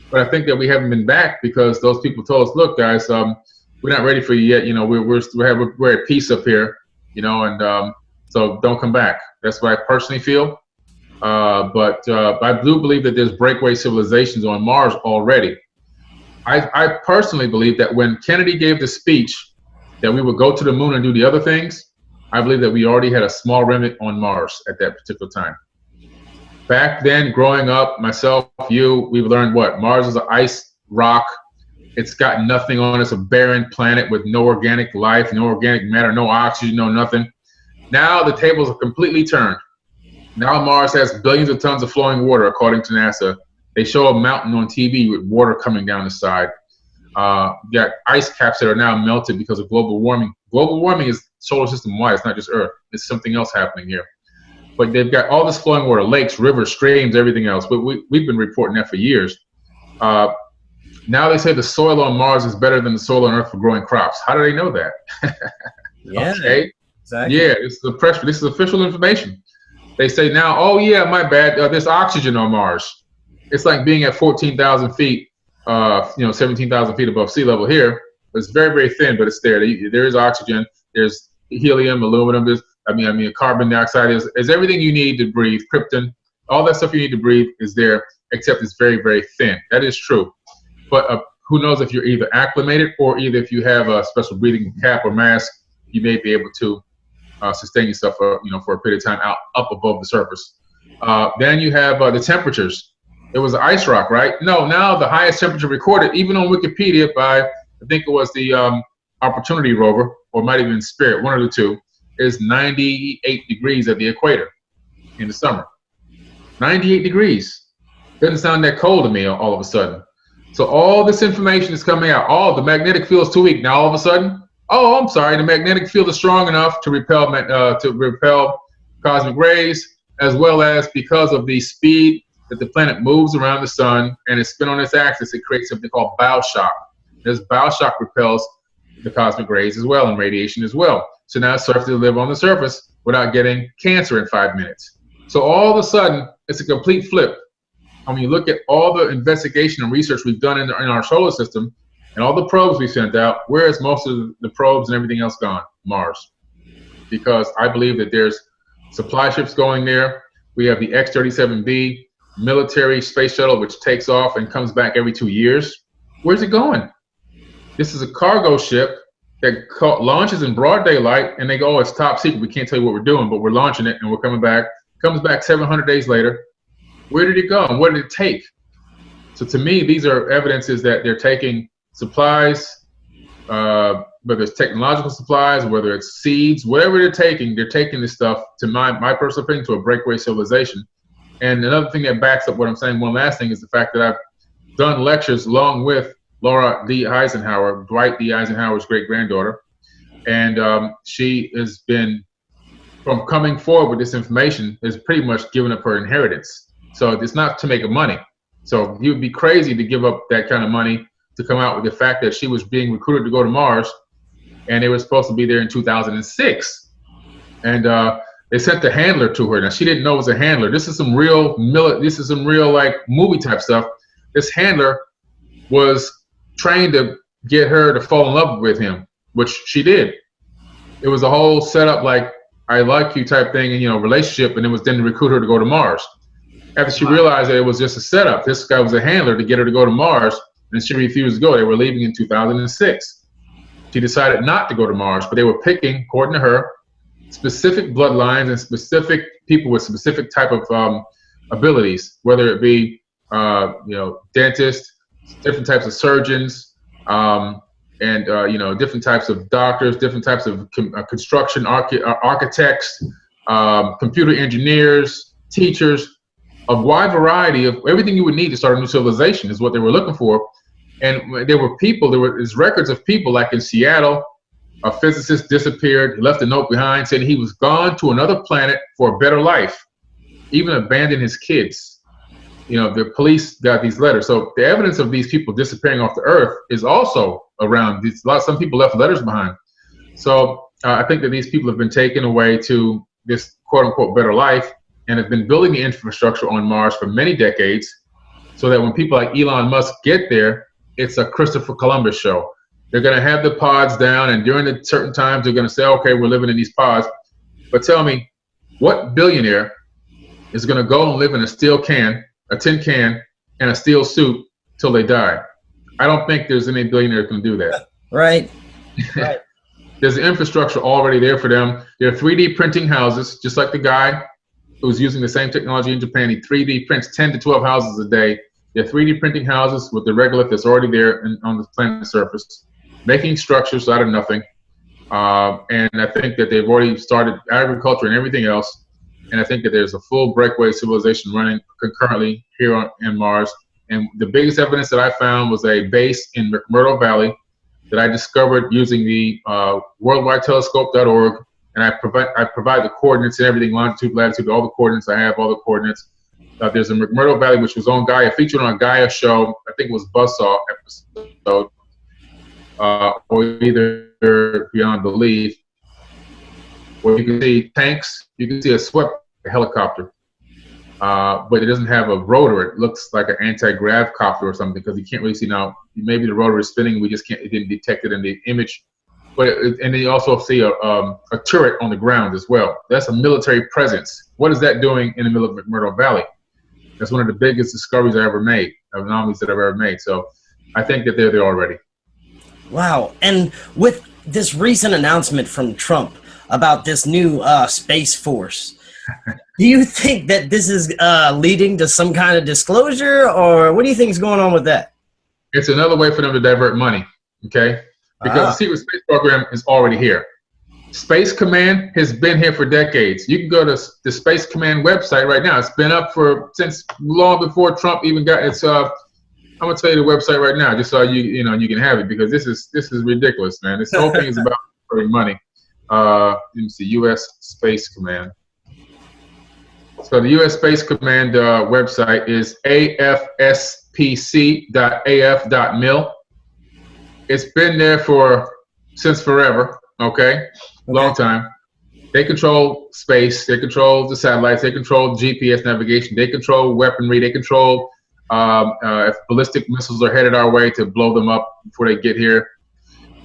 But I think that we haven't been back because those people told us, look, guys, we're not ready for you yet. You know, we're at peace up here, you know, and so don't come back. That's what I personally feel. But I do believe that there's breakaway civilizations on Mars already. I personally believe that when Kennedy gave the speech that we would go to the moon and do the other things, I believe that we already had a small remnant on Mars at that particular time. Back then, growing up, myself, you, we've learned what? Mars is an ice rock. It's got nothing on it. It's a barren planet with no organic life, no organic matter, no oxygen, no nothing. Now the tables are completely turned. Now Mars has billions of tons of flowing water, according to NASA. They show a mountain on TV with water coming down the side. You got ice caps that are now melted because of global warming. Global warming is solar system wide. It's not just Earth. It's something else happening here. But they've got all this flowing water, lakes, rivers, streams, everything else. We've been reporting that for years. Now they say the soil on Mars is better than the soil on Earth for growing crops. How do they know that? Yeah, okay. exactly. Yeah, this is this is official information. They say now, oh yeah, my bad. There's oxygen on Mars. It's like being at 14,000 feet, 17,000 feet above sea level here. It's very, very thin, but it's there. There is oxygen. There's helium, aluminum. There's, carbon dioxide. There's everything you need to breathe. Krypton, all that stuff you need to breathe is there, except it's very, very thin. That is true. But who knows if you're either acclimated or either if you have a special breathing cap or mask, you may be able to sustain yourself for a period of time up above the surface. Then you have the temperatures. It was an ice rock, right? No, now the highest temperature recorded, even on Wikipedia, by I think it was the Opportunity rover, or might have been Spirit, one of the two, is 98 degrees at the equator in the summer. 98 degrees. Doesn't sound that cold to me all of a sudden. So all this information is coming out. Oh, the magnetic field is too weak. Now all of a sudden, oh, I'm sorry, the magnetic field is strong enough to repel cosmic rays, as well as because of the speed that the planet moves around the sun and it's spin on its axis, it creates something called bow shock. This bow shock repels the cosmic rays as well and radiation as well. So now it's safe to live on the surface without getting cancer in 5 minutes. So all of a sudden, it's a complete flip. And when you look at all the investigation and research we've done in our solar system and all the probes we sent out, where is most of the probes and everything else gone? Mars. Because I believe that there's supply ships going there. We have the X-37B military space shuttle, which takes off and comes back every 2 years. Where's it going? This is a cargo ship that launches in broad daylight, and they go, oh, it's top secret. We can't tell you what we're doing, but we're launching it, and we're coming back. Comes back 700 days later. Where did it go, and what did it take? So to me, these are evidences that they're taking supplies, whether it's technological supplies, whether it's seeds, whatever they're taking this stuff, to my personal opinion, to a breakaway civilization. And another thing that backs up what I'm saying, one last thing, is the fact that I've done lectures along with Laura D. Eisenhower, Dwight D. Eisenhower's great-granddaughter. And she has been, from coming forward with this information, has pretty much given up her inheritance. So it's not to make money. So you would be crazy to give up that kind of money to come out with the fact that she was being recruited to go to Mars, and they were supposed to be there in 2006. And they sent the handler to her. Now, she didn't know it was a handler. This is some real like movie type stuff. This handler was trained to get her to fall in love with him, which she did. It was a whole setup, like I like you type thing, and relationship, and it was then to recruit her to go to Mars. After she realized that it was just a setup, this guy was a handler to get her to go to Mars, and she refused to go. They were leaving in 2006. She decided not to go to Mars, but they were picking, according to her, specific bloodlines and specific people with specific type of abilities, whether it be dentists, different types of surgeons, and different types of doctors, different types of construction architects, computer engineers, teachers, a wide variety of everything you would need to start a new civilization is what they were looking for. And there were records of people, like in Seattle, a physicist disappeared, left a note behind saying he was gone to another planet for a better life, even abandoned his kids. The police got these letters. So the evidence of these people disappearing off the earth is also around. Some people left letters behind. So I think that these people have been taken away to this quote unquote better life and have been building the infrastructure on Mars for many decades, so that when people like Elon Musk get there, it's a Christopher Columbus show. They're going to have the pods down, and during the certain times, they're going to say, okay, we're living in these pods. But tell me, what billionaire is going to go and live in a tin can, and a steel suit till they die? I don't think there's any billionaire that can do that. Right. There's the infrastructure already there for them. They're 3D printing houses, just like the guy who's using the same technology in Japan. He 3D prints 10 to 12 houses a day. They're 3D printing houses with the regolith that's already there on the planet's surface, making structures out of nothing. And I think that they've already started agriculture and everything else. And I think that there's a full breakaway civilization running concurrently here on Mars. And the biggest evidence that I found was a base in McMurdo Valley that I discovered using the worldwidetelescope.org. And I provide the coordinates and everything, longitude, latitude, all the coordinates I have, all the coordinates. There's a McMurdo Valley, which was on Gaia, featured on a Gaia show. I think it was Buzzsaw episode, or either Beyond Belief, where you can see tanks, you can see a swept helicopter, but it doesn't have a rotor. It looks like an anti-grav copter or something, because you can't really see now. Maybe the rotor is spinning. We just can't. It didn't detect it in the image. But and then you also see a turret on the ground as well. That's a military presence. What is that doing in the middle of McMurdo Valley? That's one of the biggest discoveries I ever made, of anomalies that I've ever made. So I think that they're there already. Wow. And with this recent announcement from Trump about this new Space Force, do you think that this is leading to some kind of disclosure, or what do you think is going on with that? It's another way for them to divert money, okay? Because the secret space program is already here. Space Command has been here for decades. You can go to the Space Command website right now. It's been up since long before Trump even got its. I'm gonna tell you the website right now, just so you can have it, because this is ridiculous, man. This whole thing is about money. Let me see, U.S. Space Command. So the U.S. Space Command website is afspc.af.mil. It's been there since forever, okay? Long time. They control space. They control the satellites. They control GPS navigation. They control weaponry. They control if ballistic missiles are headed our way, to blow them up before they get here.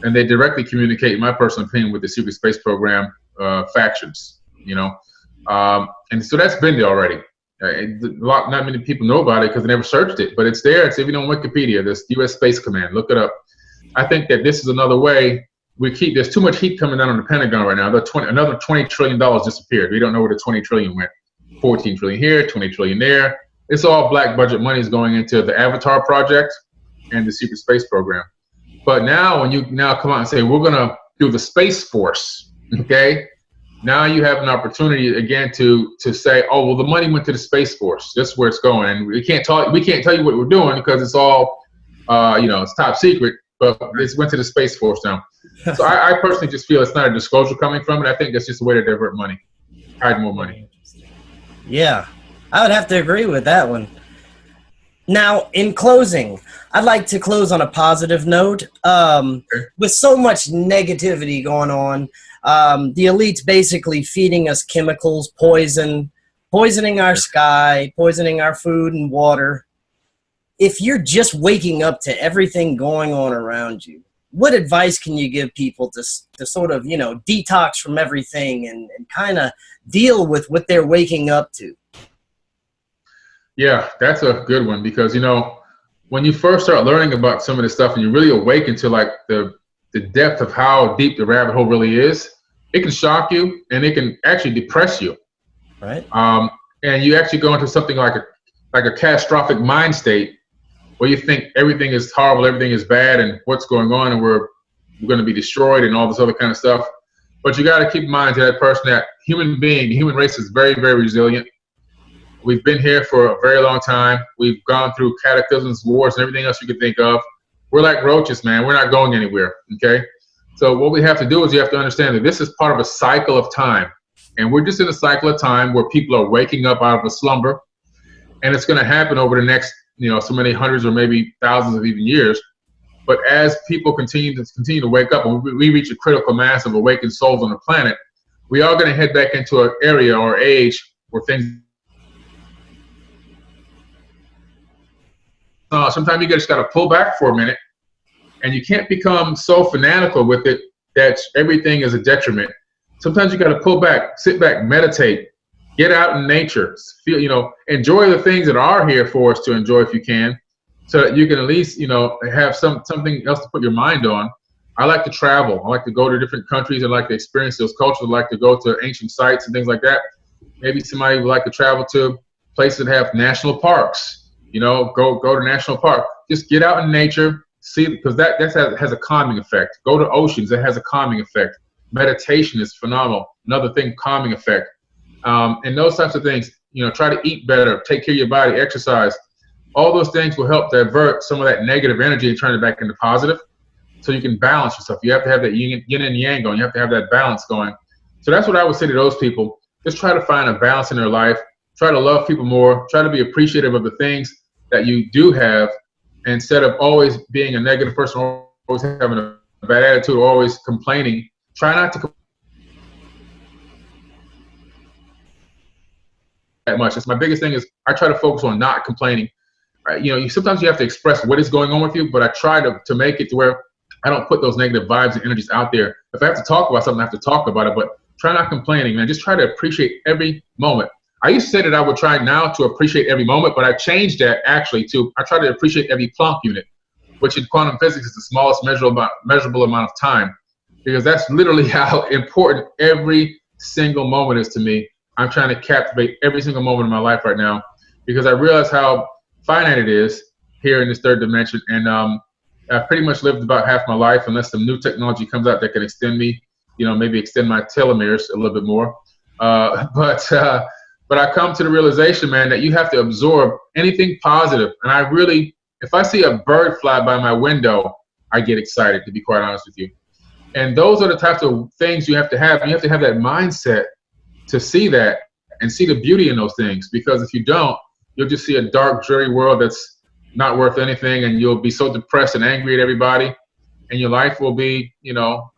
And they directly communicate, in my personal opinion, with the secret space program factions, and so that's been there already. Not many people know about it because they never searched it, but it's there. It's even on Wikipedia. This U.S. Space Command. Look it up. I think that this is another way there's too much heat coming down on the Pentagon right now. Another $20 trillion disappeared. We don't know where the $20 trillion went. 14 trillion here, 20 trillion there. It's all black budget money is going into the Avatar project and the secret space program. But now when you come out and say, we're going to do the Space Force, okay? Now you have an opportunity again to say, oh, well, the money went to the Space Force. That's where it's going. And we can't tell you what we're doing, because it's all, it's top secret. But it went to the Space Force now. So I personally just feel it's not a disclosure coming from it. I think that's just a way to divert money, hide more money. Yeah, I would have to agree with that one. Now, in closing, I'd like to close on a positive note. With so much negativity going on, the elite's basically feeding us chemicals, poisoning our sky, poisoning our food and water. If you're just waking up to everything going on around you, what advice can you give people to sort of, detox from everything and kind of deal with what they're waking up to? Yeah, that's a good one, because, when you first start learning about some of this stuff and you really awaken to like the depth of how deep the rabbit hole really is, it can shock you and it can actually depress you. Right. And you actually go into something like a catastrophic mind state, where you think everything is horrible, everything is bad, and what's going on, and we're going to be destroyed and all this other kind of stuff. But you got to keep in mind to that person that the human race is very, very resilient. We've been here for a very long time. We've gone through cataclysms, wars, and everything else you can think of. We're like roaches, man. We're not going anywhere, okay? So what we have to do is you have to understand that this is part of a cycle of time. And we're just in a cycle of time where people are waking up out of a slumber. And it's going to happen over the next so many hundreds or maybe thousands of even years. But as people continue to wake up, and we reach a critical mass of awakened souls on the planet, we are going to head back into an area or age where things. Sometimes you just got to pull back for a minute, and you can't become so fanatical with it that everything is a detriment. Sometimes you got to pull back, sit back, meditate. Get out in nature, feel, enjoy the things that are here for us to enjoy if you can, so that you can at least, have something else to put your mind on. I like to travel. I like to go to different countries. I like to experience those cultures. I like to go to ancient sites and things like that. Maybe somebody would like to travel to places that have national parks, go to national park. Just get out in nature, see, because that has a calming effect. Go to oceans. It has a calming effect. Meditation is phenomenal. Another thing, calming effect. And those types of things, try to eat better, take care of your body, exercise. All those things will help divert some of that negative energy and turn it back into positive, so you can balance yourself. You have to have that yin and yang going. You have to have that balance going. So that's what I would say to those people. Just try to find a balance in their life. try to love people more, try to be appreciative of the things that you do have, instead of always being a negative person, or always having a bad attitude, or always complaining. Try not to that much. That's my biggest thing, is I try to focus on not complaining. Right? You know, sometimes you have to express what is going on with you, but I try to make it to where I don't put those negative vibes and energies out there. If I have to talk about something, I have to talk about it, but try not complaining, man. Just try to appreciate every moment. I used to say that I would try now to appreciate every moment, but I changed that actually to, I try to appreciate every Planck unit, which in quantum physics is the smallest measurable amount of time, because that's literally how important every single moment is to me. I'm trying to captivate every single moment of my life right now, because I realize how finite it is here in this third dimension. And I've pretty much lived about half my life, unless some new technology comes out that can extend me, you know, maybe extend my telomeres a little bit more. But I come to the realization, man, that you have to absorb anything positive. And I really, if I see a bird fly by my window, I get excited, to be quite honest with you. And those are the types of things you have to have. And you have to have that mindset to see that and see the beauty in those things. Because if you don't, you'll just see a dark, dreary world that's not worth anything. And you'll be so depressed and angry at everybody. And your life will be, you know,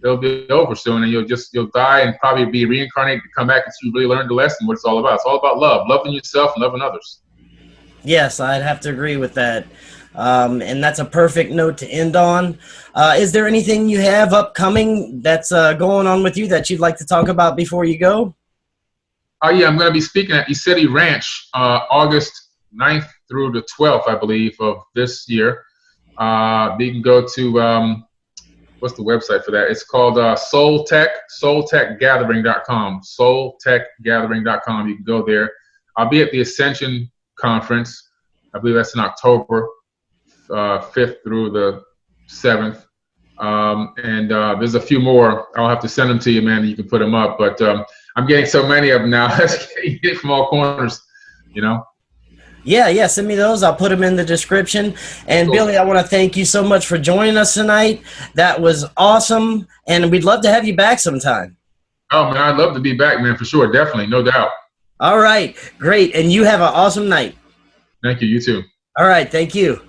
it'll be over soon, and you'll die and probably be reincarnated to come back and you really learn the lesson, what it's all about. It's all about love, loving yourself and loving others. Yes, I'd have to agree with that. And that's a perfect note to end on. Is there anything you have upcoming that's going on with you that you'd like to talk about before you go? Oh, yeah, I'm going to be speaking at Isetti Ranch August 9th through the 12th, I believe, of this year. You can go to... what's the website for that? It's called soultechgathering.com. Soultechgathering.com. You can go there. I'll be at the Ascension Conference. I believe that's in October 5th through the 7th. And there's a few more. I'll have to send them to you, man. You can put them up. But I'm getting so many of them now. You get from all corners, you know. Yeah, send me those. I'll put them in the description. And cool. Billy, I want to thank you so much for joining us tonight. That was awesome, and we'd love to have you back sometime. Oh, man, I'd love to be back, man, for sure. Definitely, no doubt. All right, great. And you have an awesome night. Thank you. You too. All right, thank you.